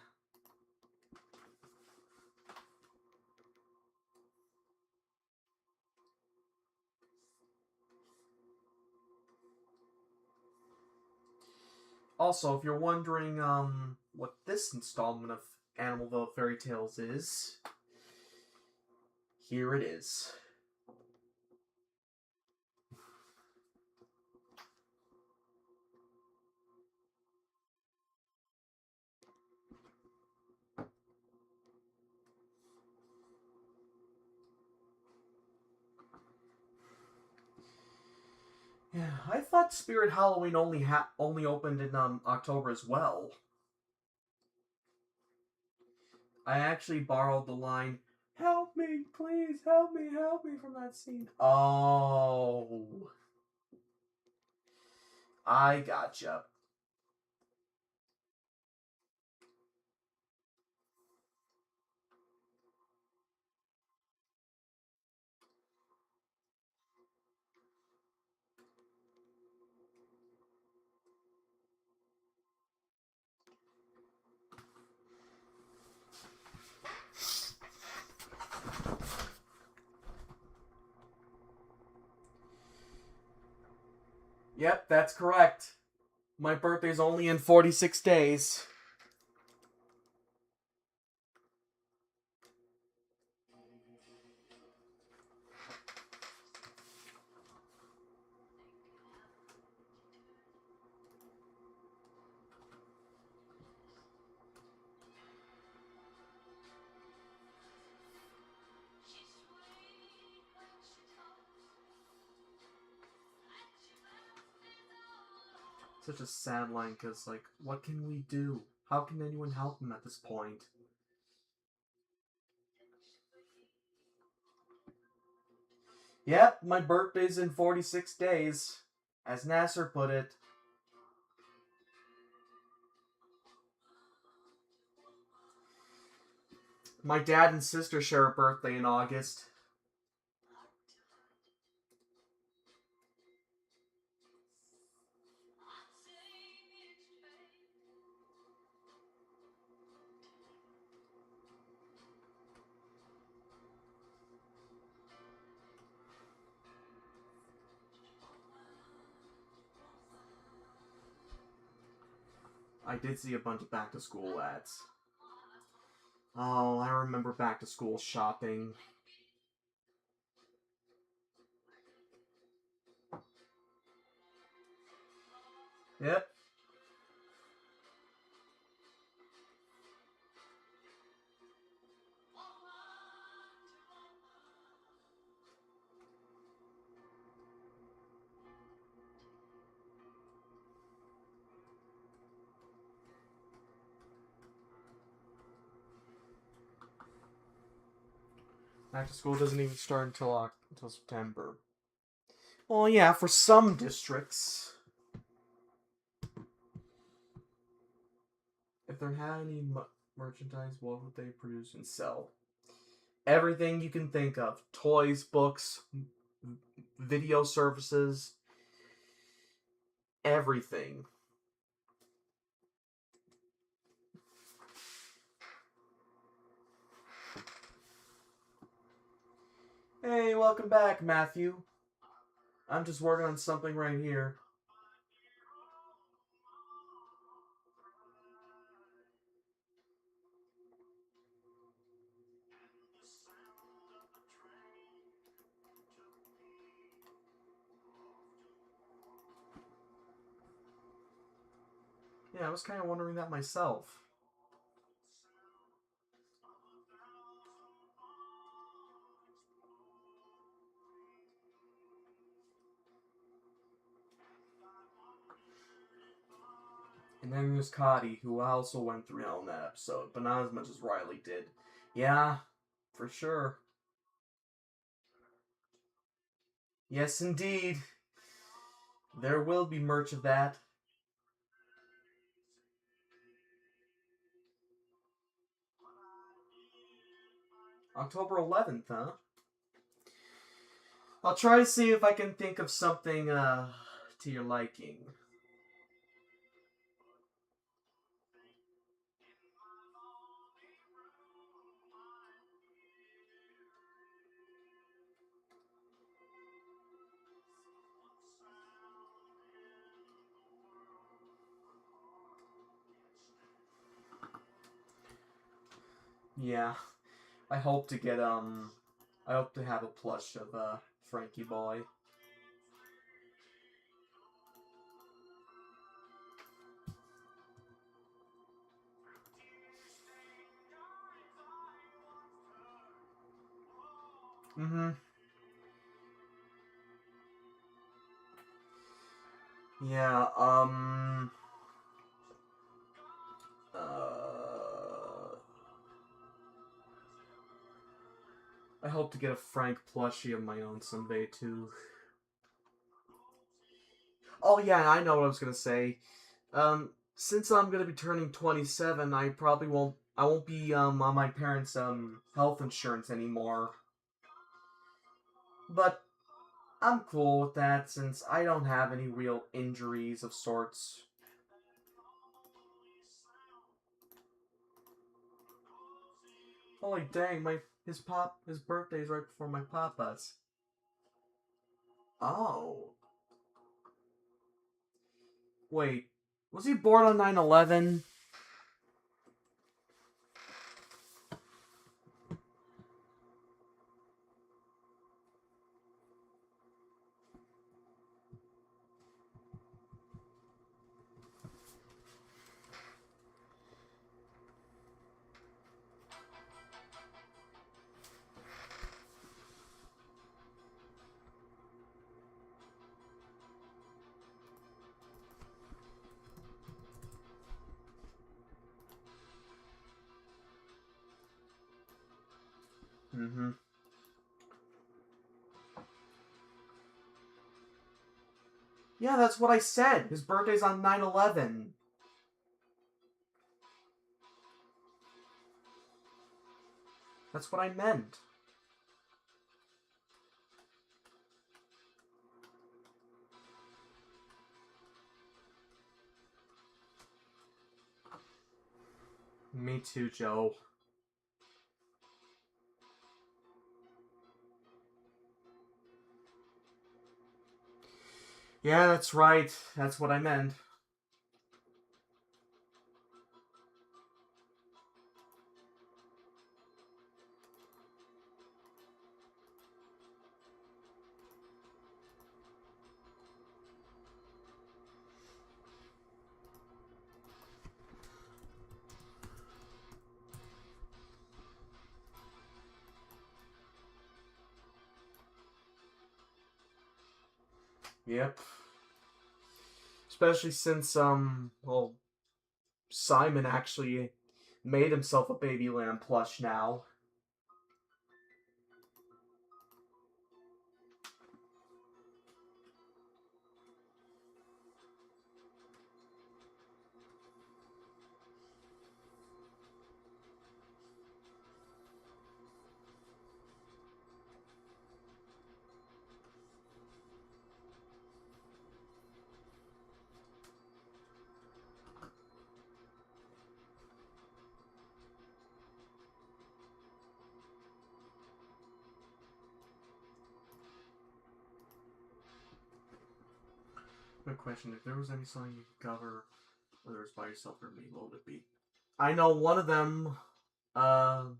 Also, if you're wondering, what this installment of Animalville Fairy Tales is, here it is. Yeah, I thought Spirit Halloween only opened in October as well. I actually borrowed the line, "Help me, please, help me," from that scene. Oh, I gotcha. Yep, that's correct. My birthday's only in 46 days. Such a sad line, because, like, what can we do? How can anyone help him at this point? Yep, my birthday's in 46 days. As Nasser put it. My dad and sister share a birthday in August. I did see a bunch of back-to-school ads. Oh, I remember back-to-school shopping. Yep. Back to school doesn't even start until September. Well, yeah, for some districts. If there had any merchandise, what would they produce and sell? Everything you can think of. Toys, books, video services, everything. Hey, welcome back, Matthew. I'm just working on something right here. Yeah, I was kind of wondering that myself. And then there's Cotty, who I also went through on that episode, but not as much as Riley did. Yeah, for sure. Yes, indeed. There will be merch of that. October 11th, huh? I'll try to see if I can think of something to your liking. Yeah, I hope to get I hope to have a plush of Frankie Boy. Mm-hmm. Yeah, I hope to get a Frank plushie of my own someday too. Oh yeah, I know what I was gonna say. Since I'm gonna be turning 27, I probably won't. I won't be on my parents' health insurance anymore. But I'm cool with that since I don't have any real injuries of sorts. Holy dang, his birthday's right before my papa's. Oh. Wait, was he born on 9/11? Mm-hmm. Yeah, that's what I said. His birthday's on 9/11. That's what I meant. Me too, Joe. Yeah, that's right. That's what I meant. Yep. Especially since, well, Simon actually made himself a baby lamb plush now. Good question. If there was any song you could cover, whether it's by yourself or me, what would it be? I know one of them, A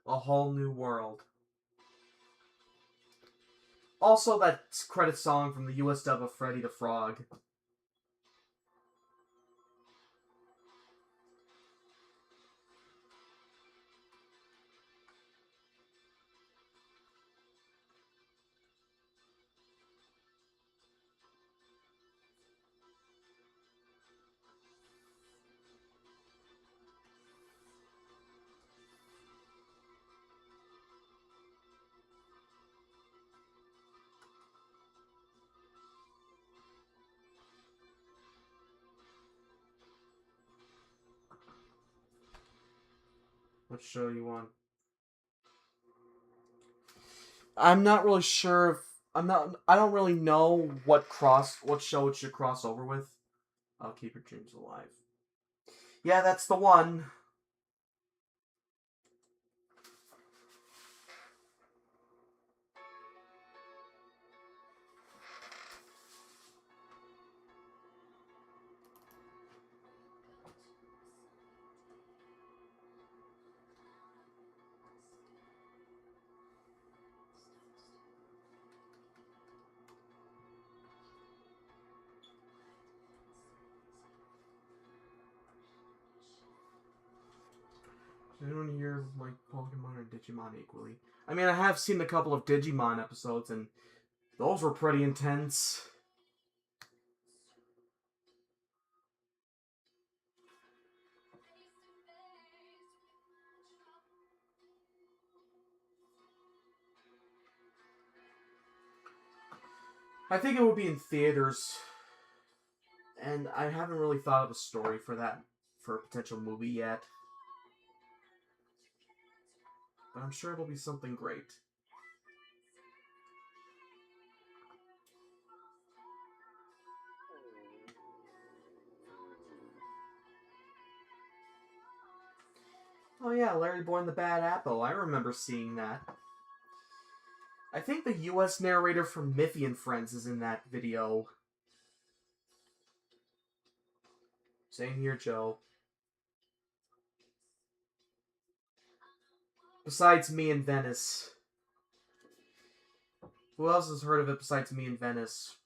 Whole New World. Also, that credit song from the US dub of Freddy the Frog. What show you want? I'm not really sure if I don't really know what show it should cross over with. I'll keep your dreams alive. Yeah, that's the one. Does anyone here like Pokemon or Digimon equally? I mean, I have seen a couple of Digimon episodes, and those were pretty intense. I think it would be in theaters, and I haven't really thought of a story for a potential movie yet. But I'm sure it'll be something great. Oh yeah, Larry Boy and the Bad Apple. I remember seeing that. I think the US narrator from Miffy and Friends is in that video. Same here, Joe. Besides me and Venice. Who else has heard of it besides me and Venice?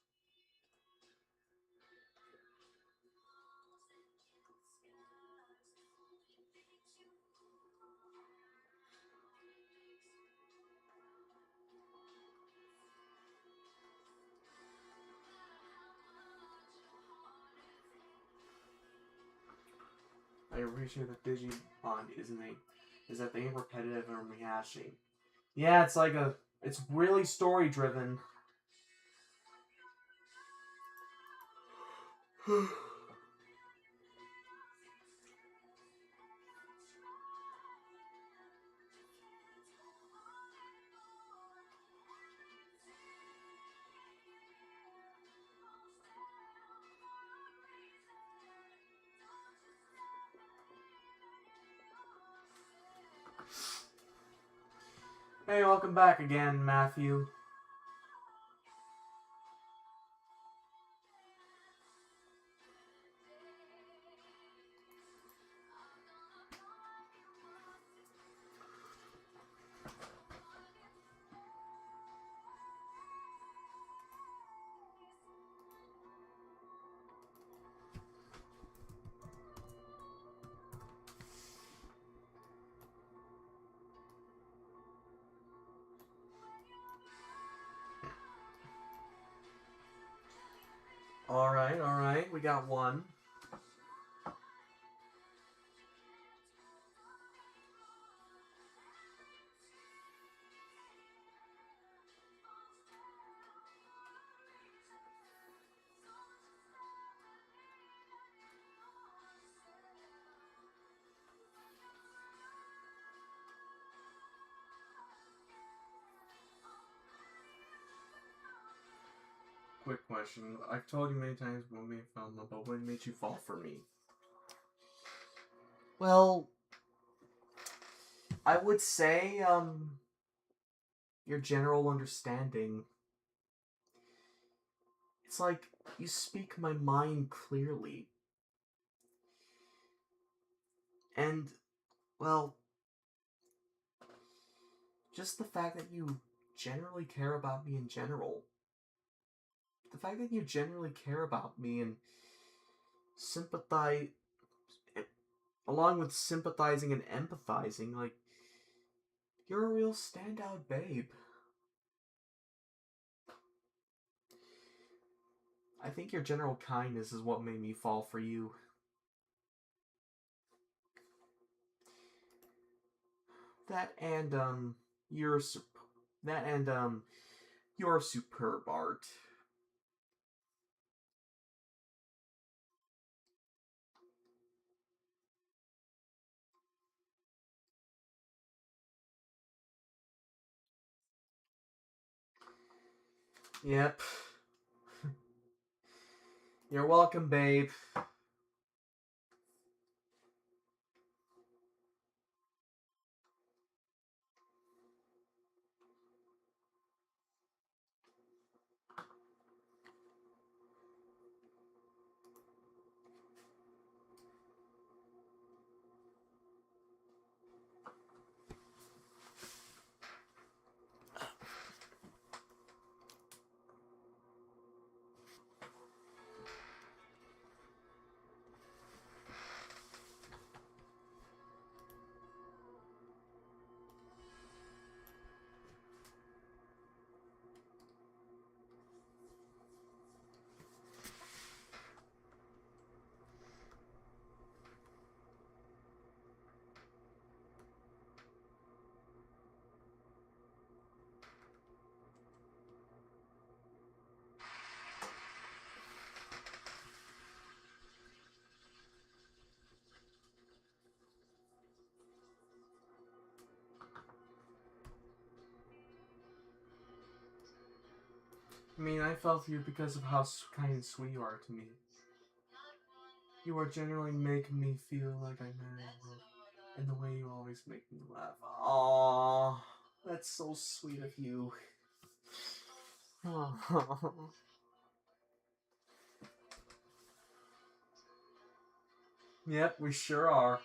I appreciate that Digimon is that they ain't repetitive or rehashing. Yeah, it's really story driven. Hey, welcome back again, Matthew. Alright, we got one. Quick question. I've told you many times what made me fall in love, but what made you fall for me? Well, I would say, your general understanding. It's like you speak my mind clearly. And, well, just the fact that you generally care about me in general. The fact that you generally care about me and sympathize, along with sympathizing and empathizing, like, you're a real standout babe. I think your general kindness is what made me fall for you. That and, you're, that and, your superb art. Yep. You're welcome, babe. I mean, I fell for you because of how kind and sweet you are to me. You are generally making me feel like I'm in the way you always make me laugh. Aww, that's so sweet of you. Yep, we sure are.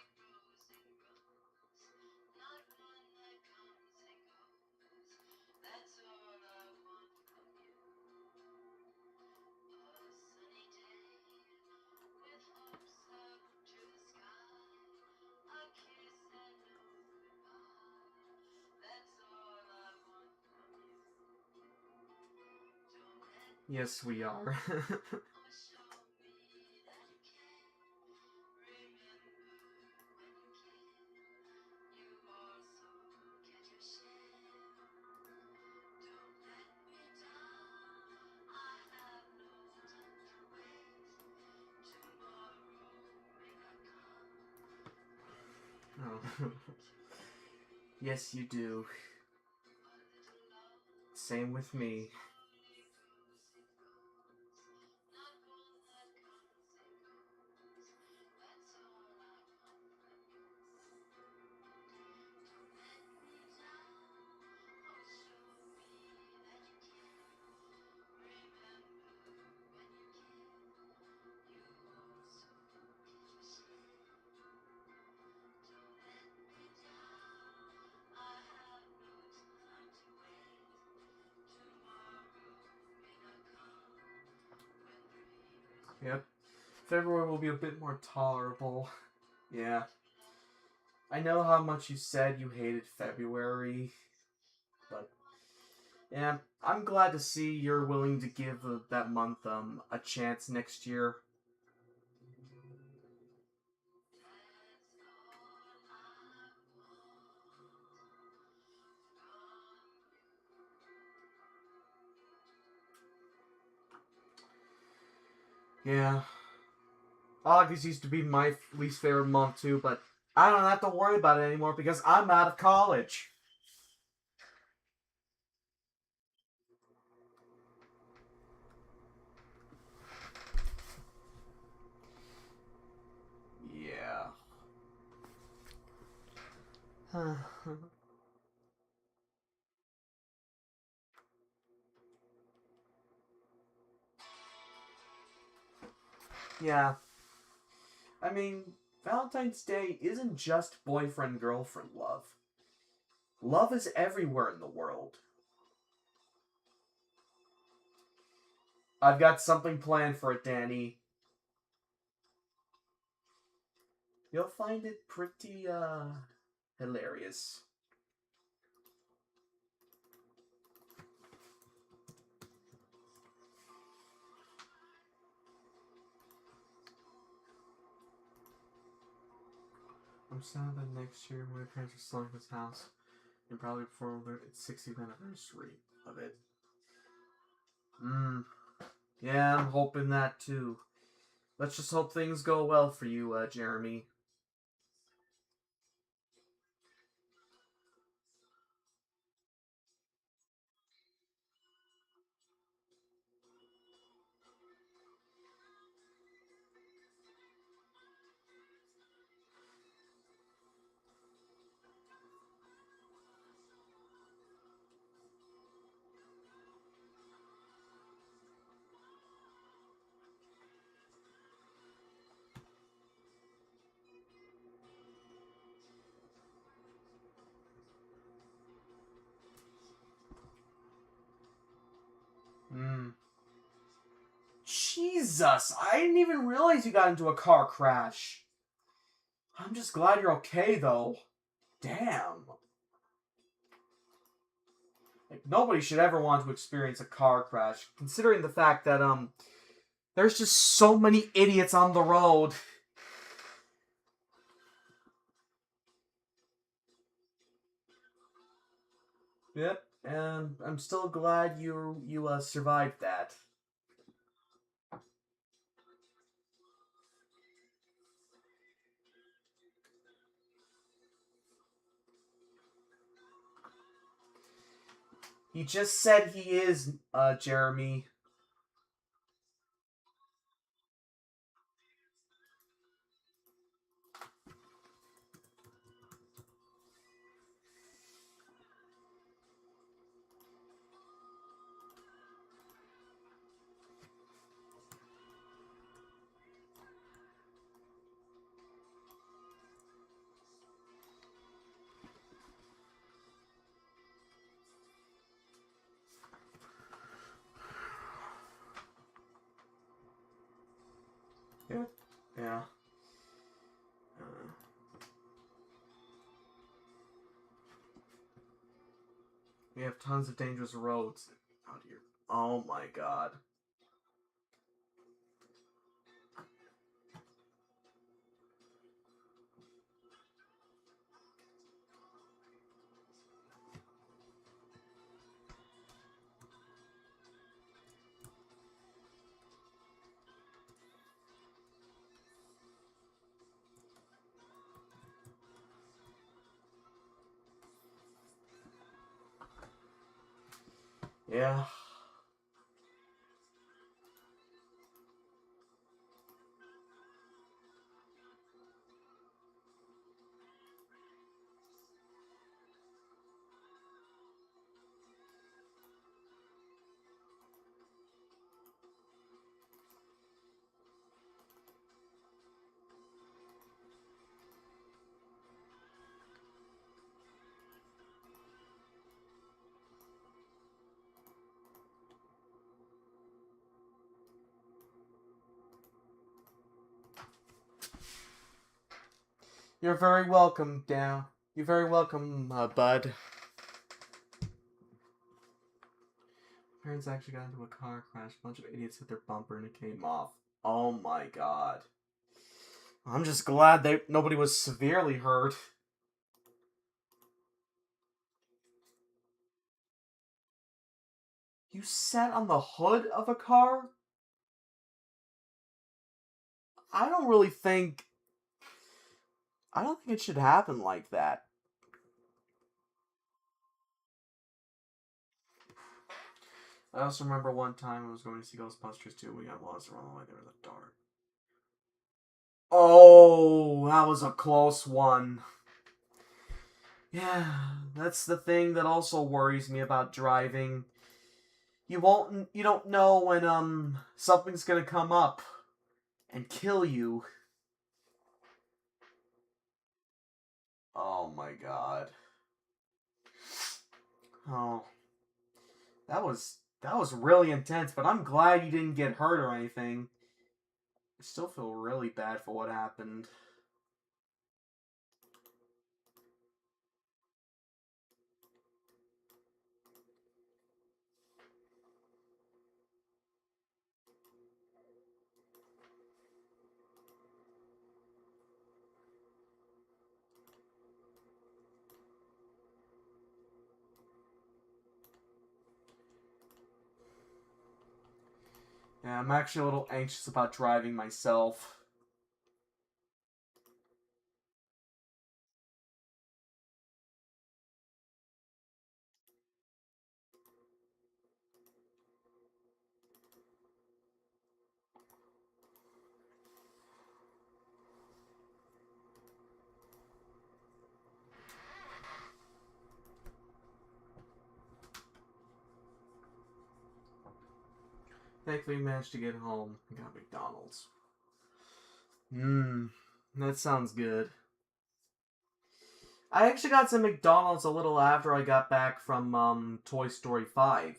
Yes, we are. Oh. Yes, you do. Same with me. Yep. February will be a bit more tolerable. Yeah. I know how much you said you hated February, but And I'm glad to see you're willing to give that month a chance next year. Yeah. August used to be my least favorite month too, but I don't have to worry about it anymore because I'm out of college. Yeah. Yeah. I mean, Valentine's Day isn't just boyfriend-girlfriend love. Love is everywhere in the world. I've got something planned for it, Danny. You'll find it pretty, hilarious. I'm sad that next year my parents are selling this house, and probably before its 60th anniversary of it. Yeah, I'm hoping that too. Let's just hope things go well for you, Jeremy. Jesus, I didn't even realize you got into a car crash. I'm just glad you're okay, though. Damn. Like, nobody should ever want to experience a car crash, considering the fact that, there's just so many idiots on the road. Yep, and I'm still glad you survived that. He just said he is, Jeremy. Yeah. Yeah. Uh, we have tons of dangerous roads out here. Oh my god. Yeah. You're very welcome, Dan. You're very welcome, bud. parents actually got into a car crash. A bunch of idiots hit their bumper and it came off. Oh my god. I'm just glad nobody was severely hurt. You sat on the hood of a car? I don't really think... I don't think it should happen like that. I also remember one time I was going to see Ghostbusters 2. We got lost around the way there in the dark. Oh, that was a close one. Yeah, that's the thing that also worries me about driving. You don't know when, something's gonna come up and kill you. Oh my god. Oh. That was really intense, but I'm glad you didn't get hurt or anything. I still feel really bad for what happened. Yeah, I'm actually a little anxious about driving myself. Thankfully, we managed to get home and got McDonald's. That sounds good. I actually got some McDonald's a little after I got back from, Toy Story 5.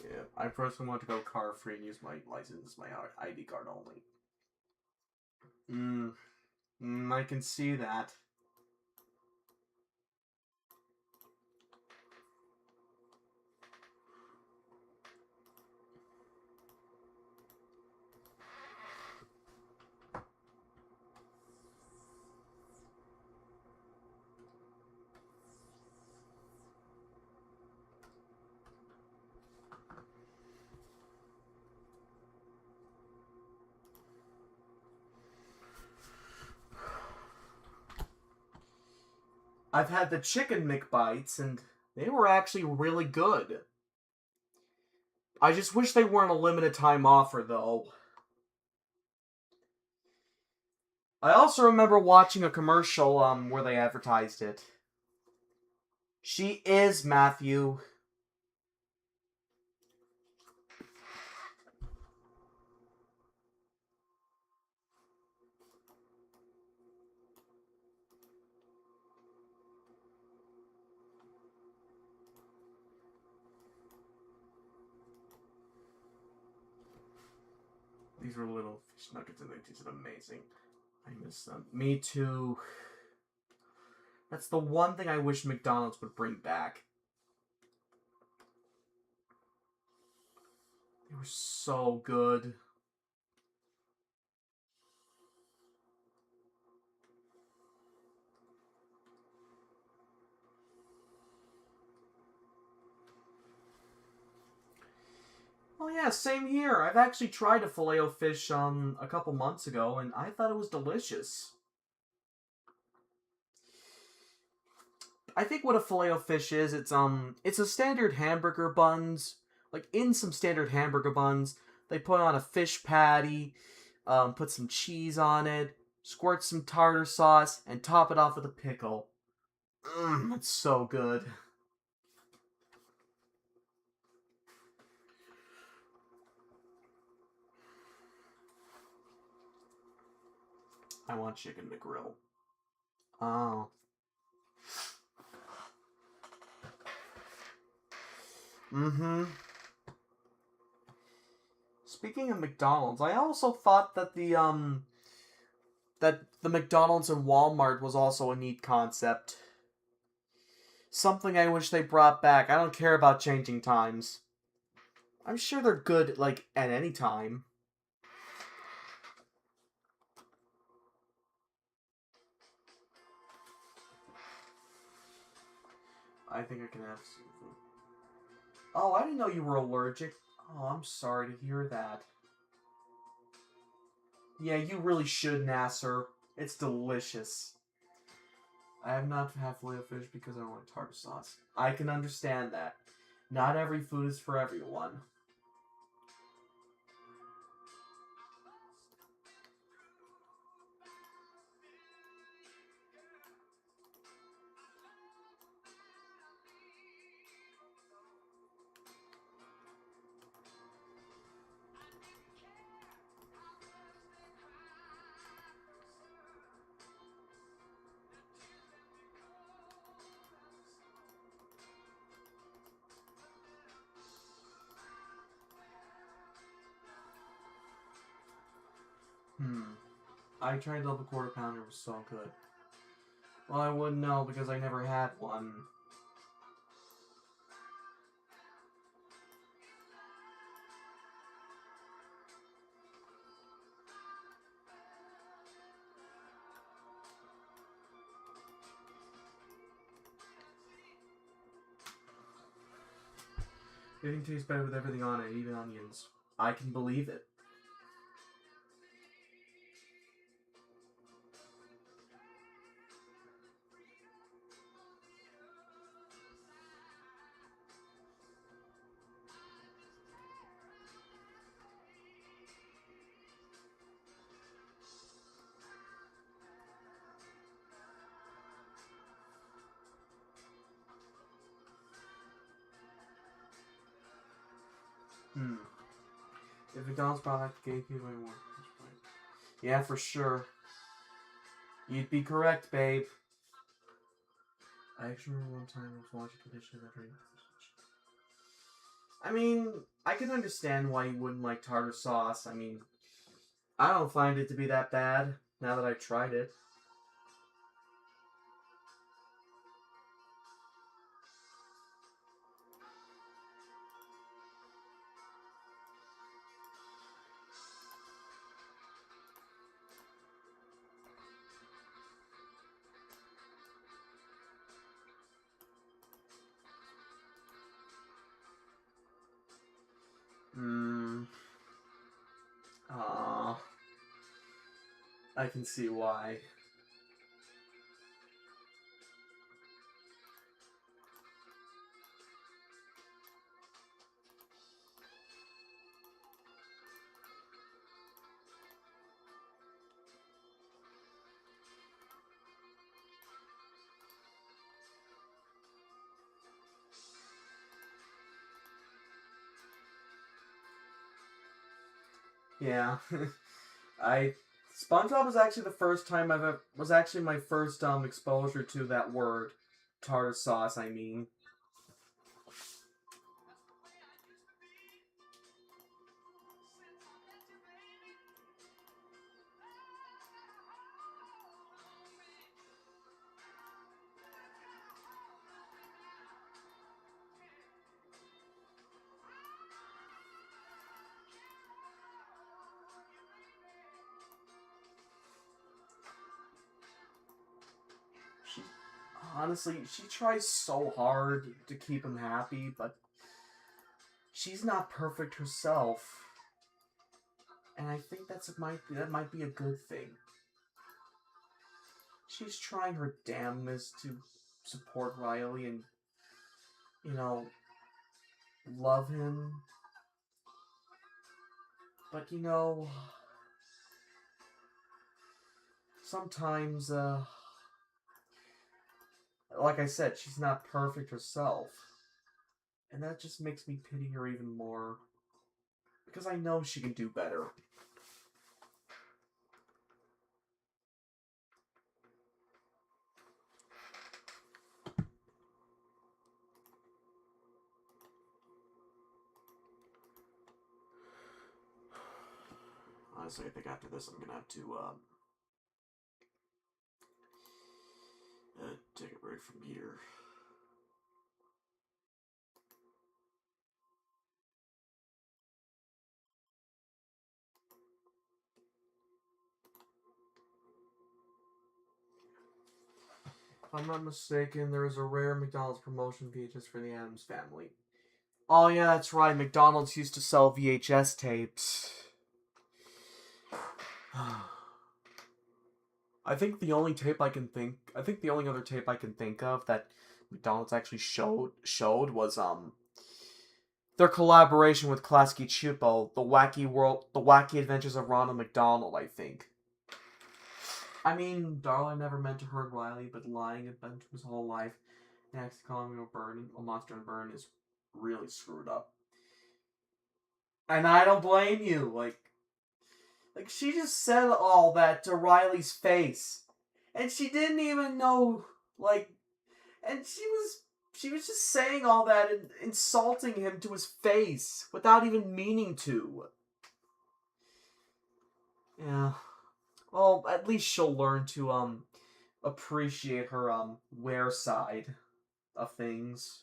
Yeah, I personally want to go car-free and use my license, my ID card only. I can see that. I've had the chicken McBites, and they were actually really good. I just wish they weren't a limited time offer, though. I also remember watching a commercial, where they advertised it. She is Matthew. These were little fish nuggets and they tasted amazing. I miss them. Me too. That's the one thing I wish McDonald's would bring back. They were so good. Well, yeah, same here. I've actually tried a Filet-O-Fish, a couple months ago, and I thought it was delicious. I think what a Filet-O-Fish is, it's a standard hamburger buns. Like, in some standard hamburger buns, they put on a fish patty, put some cheese on it, squirt some tartar sauce, and top it off with a pickle. It's so good. I want chicken McGrill. Oh. Mm-hmm. Speaking of McDonald's, I also thought that the McDonald's and Walmart was also a neat concept. Something I wish they brought back. I don't care about changing times. I'm sure they're good, like, at any time. I think I can have seafood. Oh, I didn't know you were allergic. Oh, I'm sorry to hear that. Yeah, you really should, Nasser. It's delicious. I have not had filet fish because I don't like tartar sauce. I can understand that. Not every food is for everyone. I tried the quarter pounder. It was so good. Well, I wouldn't know because I never had one. Everything tastes better with everything on it, even onions. I can believe it. If McDonald's product gave people more. Yeah, for sure. You'd be correct, babe. I actually remember one time I was watching a condition after. I mean, I can understand why you wouldn't like tartar sauce. I mean, I don't find it to be that bad now that I've tried it. Hmm. Aww. I can see why. Yeah. I SpongeBob was actually the first time I've ever, was actually my first exposure to that word, tartar sauce. I mean, she honestly she tries so hard to keep him happy, but she's not perfect herself, and I think that might be a good thing. She's trying her damnedest to support Riley and you know love him, but sometimes like I said, she's not perfect herself. And that just makes me pity her even more. Because I know she can do better. honestly, I think after this I'm gonna have to take a break from here. If I'm not mistaken, there is a rare McDonald's promotion VHS for the Addams Family. Oh yeah, that's right. McDonald's used to sell VHS tapes. I think the only other tape I can think of that McDonald's actually showed was their collaboration with Klasky Csupo, the Wacky Adventures of Ronald McDonald, I think. I mean, Darla never meant to hurt Riley, but lying about his whole life and actually calling him a monster and burn is really screwed up. And I don't blame you. Like she just said all that to Riley's face, and she didn't even know. And she was just saying all that and insulting him to his face without even meaning to. Yeah. Well, at least she'll learn to appreciate her wear side of things.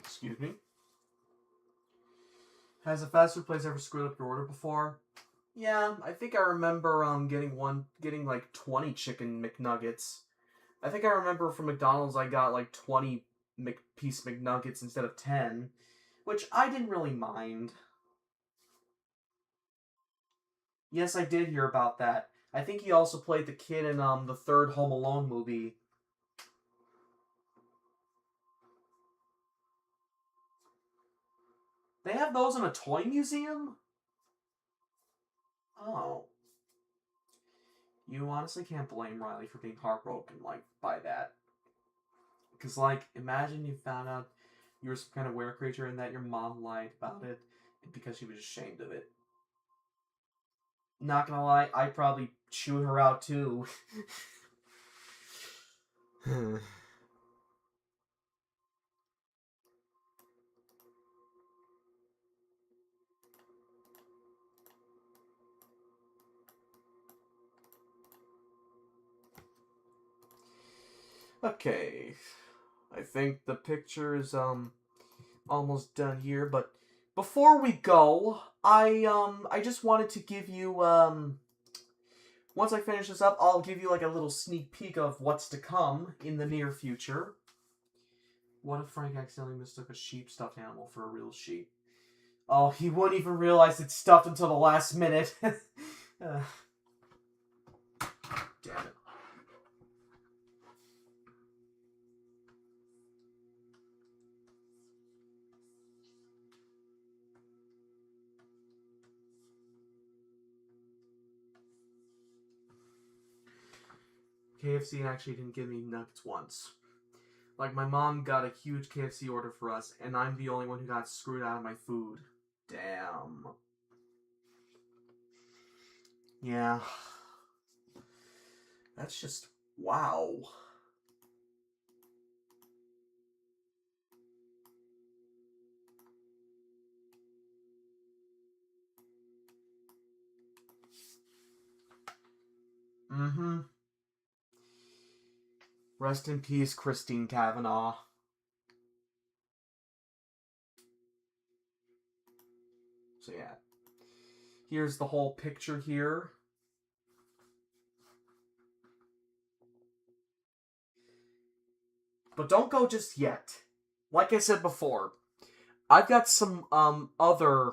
Excuse me. Has a fast food place ever screwed up your order before? Yeah, I think I remember getting like 20 chicken McNuggets. I think I remember from McDonald's I got like 20 piece McNuggets instead of 10, which I didn't really mind. Yes, I did hear about that. I think he also played the kid in the third Home Alone movie. They have those in a toy museum? Oh. You honestly can't blame Riley for being heartbroken by that. Because, imagine you found out you were some kind of were creature and that your mom lied about it because she was ashamed of it. Not gonna lie, I'd probably chew her out too. Okay. I think the picture is almost done here, but before we go, I just wanted to give you once I finish this up, I'll give you like a little sneak peek of what's to come in the near future. What if Frank accidentally mistook a sheep stuffed animal for a real sheep? Oh, he wouldn't even realize it's stuffed until the last minute. Damn it. KFC actually didn't give me nuggets once. Like, my mom got a huge KFC order for us, and I'm the only one who got screwed out of my food. Damn. Yeah. That's just... wow. Mm-hmm. Rest in peace, Christine Cavanaugh. So, yeah. Here's the whole picture here. But don't go just yet. Like I said before, I've got some other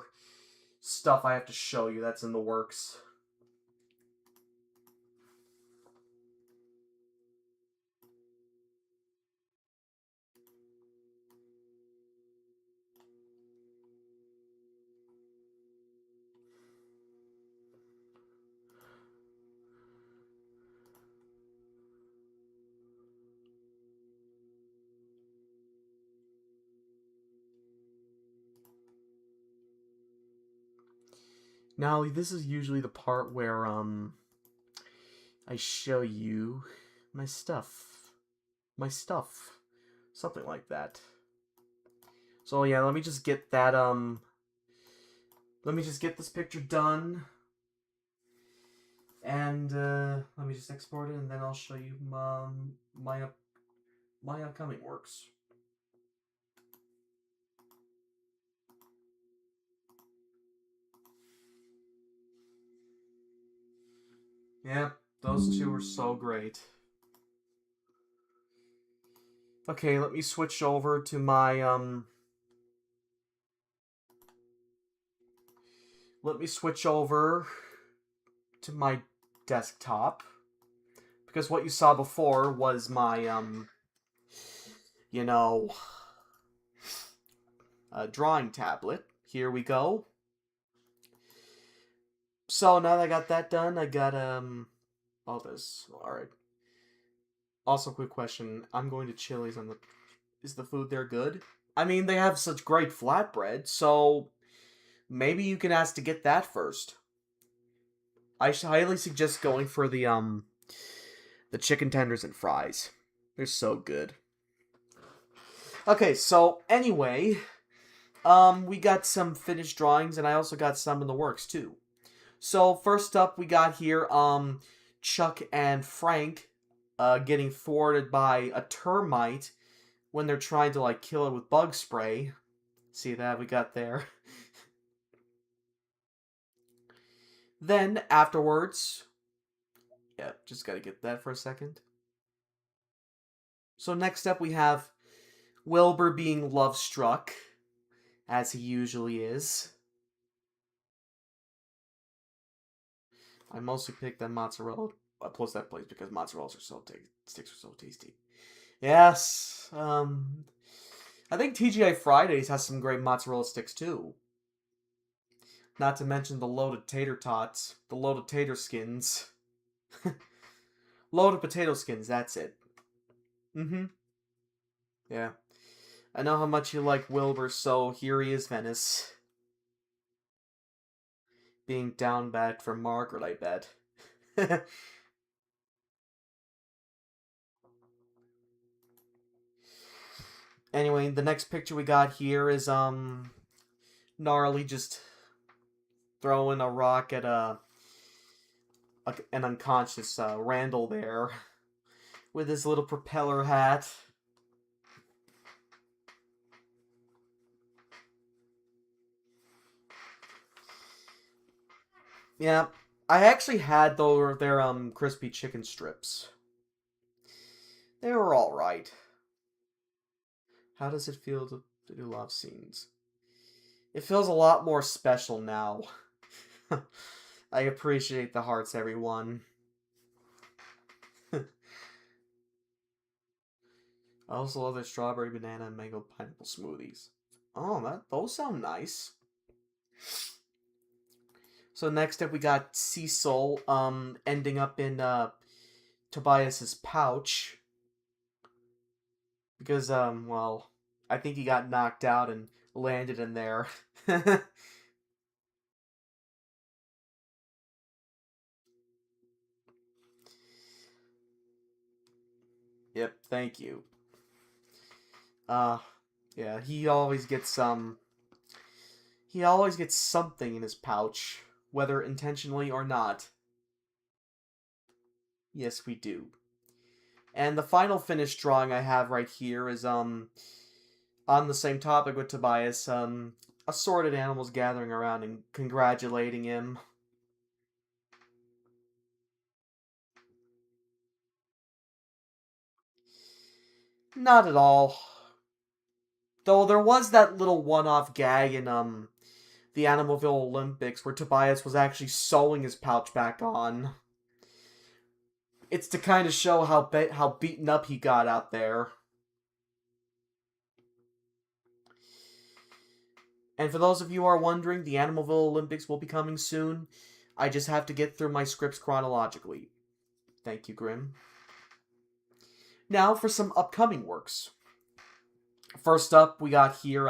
stuff I have to show you that's in the works. Now, this is usually the part where I show you my stuff. My stuff. Something like that. So yeah, let me just get that let me just get this picture done. And let me just export it, and then I'll show you my upcoming works. Yeah, those two are so great. Okay, let me switch over to my let me switch over to my desktop, because what you saw before was my you know, drawing tablet. Here we go. So now that I got that done, I got all this. All right. Also, quick question: I'm going to Chili's. On the Is the food there good? I mean, they have such great flatbread, so maybe you can ask to get that first. I highly suggest going for the chicken tenders and fries. They're so good. Okay, so anyway, we got some finished drawings, and I also got some in the works too. So first up, we got here Chuck and Frank getting thwarted by a termite when they're trying to like kill it with bug spray. See that we got there. Then afterwards, yeah, just gotta get that for a second. So next up we have Wilbur being love struck, as he usually is. I mostly picked that mozzarella plus that place because mozzarella's are sticks are so tasty. Yes, I think TGI Fridays has some great mozzarella sticks too. Not to mention the loaded tater tots, the loaded tater skins. Loaded potato skins, that's it. Mm-hmm. Yeah. I know how much you like Wilbur, so here he is, Venice. Being down bad for Margaret, I bet. Anyway, the next picture we got here is, Gnarly just throwing a rock at an unconscious Randall there with his little propeller hat. Yeah, I actually had their crispy chicken strips. They were all right. How does it feel to do love scenes? It feels a lot more special now. I appreciate the hearts, everyone. I also love their strawberry, banana, and mango pineapple smoothies. Oh, those sound nice. So next up we got Cecil ending up in Tobias's pouch. Because well, I think he got knocked out and landed in there. Yep, thank you. Uh yeah, he always gets something in his pouch, whether intentionally or not. Yes, we do. And the final finished drawing I have right here is on the same topic with Tobias, assorted animals gathering around and congratulating him. Not at all. Though there was that little one-off gag in the Animalville Olympics where Tobias was actually sewing his pouch back on. It's to kind of show how beaten up he got out there. And for those of you who are wondering, the Animalville Olympics will be coming soon. I just have to get through my scripts chronologically. Thank you, Grim. Now for some upcoming works. First up, we got here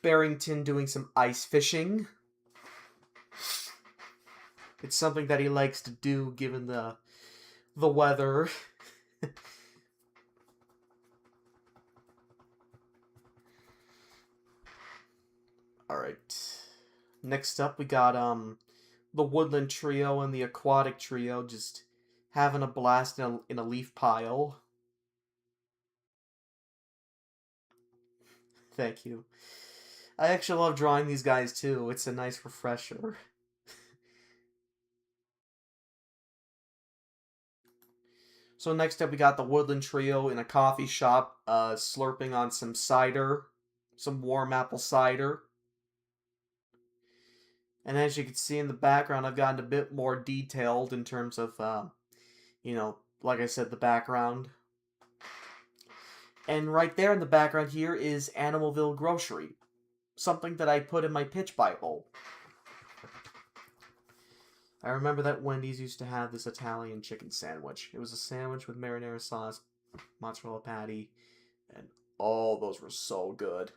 Barrington doing some ice fishing. It's something that he likes to do given the weather. Alright. Next up, we got the Woodland Trio and the Aquatic Trio just having a blast in a leaf pile. Thank you. I actually love drawing these guys too. It's a nice refresher. So next up we got the Woodland Trio in a coffee shop slurping on some cider. Some warm apple cider. And as you can see in the background, I've gotten a bit more detailed in terms of, you know, like I said, the background. And right there in the background here is Animalville Grocery. Something that I put in my pitch Bible. I remember that Wendy's used to have this Italian chicken sandwich. It was a sandwich with marinara sauce, mozzarella patty, and oh, those were so good.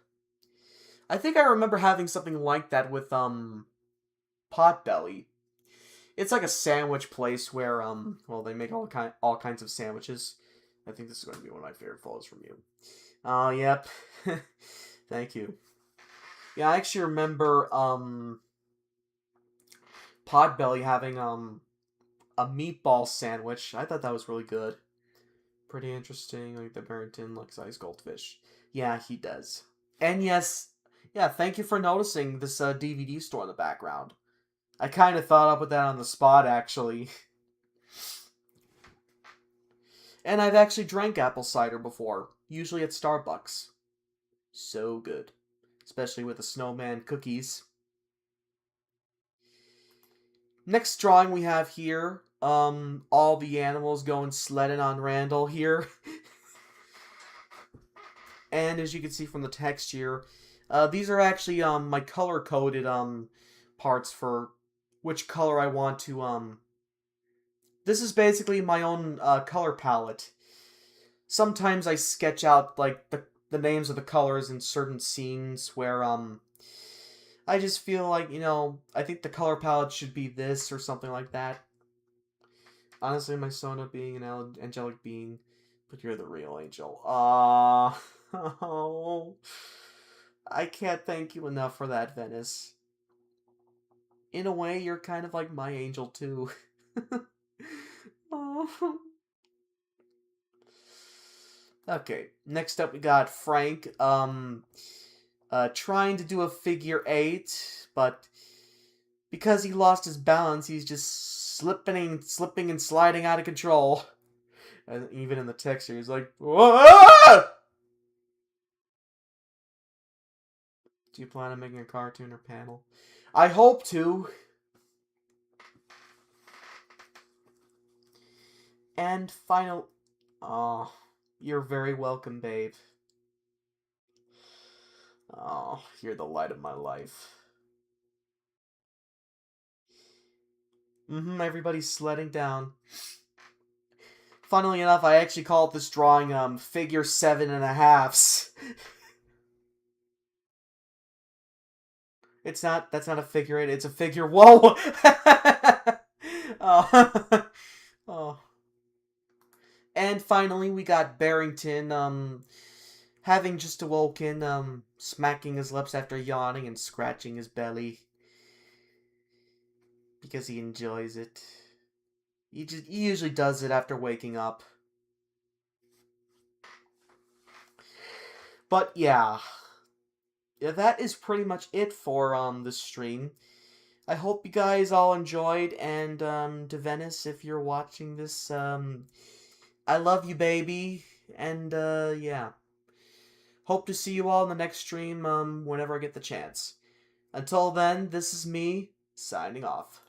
I think I remember having something like that with, Potbelly. It's like a sandwich place where, well, they make all kinds of sandwiches. I think this is going to be one of my favorite photos from you. Oh, yep. Thank you. Yeah, I actually remember, Potbelly having, a meatball sandwich. I thought that was really good. Pretty interesting. Like the Barrington likes ice goldfish. Yeah, he does. And yes, yeah, thank you for noticing this DVD store in the background. I kind of thought I'd put that on the spot, actually. And I've actually drank apple cider before, usually at Starbucks. So good. Especially with the snowman cookies. Next drawing we have here, all the animals going sledding on Randall here. And as you can see from the text here, these are actually my color-coded parts for which color I want to This is basically my own color palette. Sometimes I sketch out like the names of the colors in certain scenes where I just feel like, you know, I think the color palette should be this or something like that. Honestly, my Sona being an angelic being, but you're the real angel. Oh, I can't thank you enough for that, Venice. In a way, you're kind of like my angel, too. Oh. Okay, next up we got Frank, trying to do a figure 8, but because he lost his balance, he's just slipping and sliding out of control. And even in the text here, he's like, "Whoa!" Do you plan on making a cartoon or panel? I hope to. And final... Oh, you're very welcome, babe. Oh, you're the light of my life. Everybody's sledding down. Funnily enough, I actually called this drawing, figure 7.5s. It's not, that's not a figure 8, it's a figure, whoa! Oh. Oh. And finally, we got Barrington, having just awoken, smacking his lips after yawning and scratching his belly. Because he enjoys it. He usually does it after waking up. But yeah, that is pretty much it for this stream. I hope you guys all enjoyed, and to Venice, if you're watching this, I love you, baby, And, yeah. Hope to see you all in the next stream, whenever I get the chance. Until then, this is me, signing off.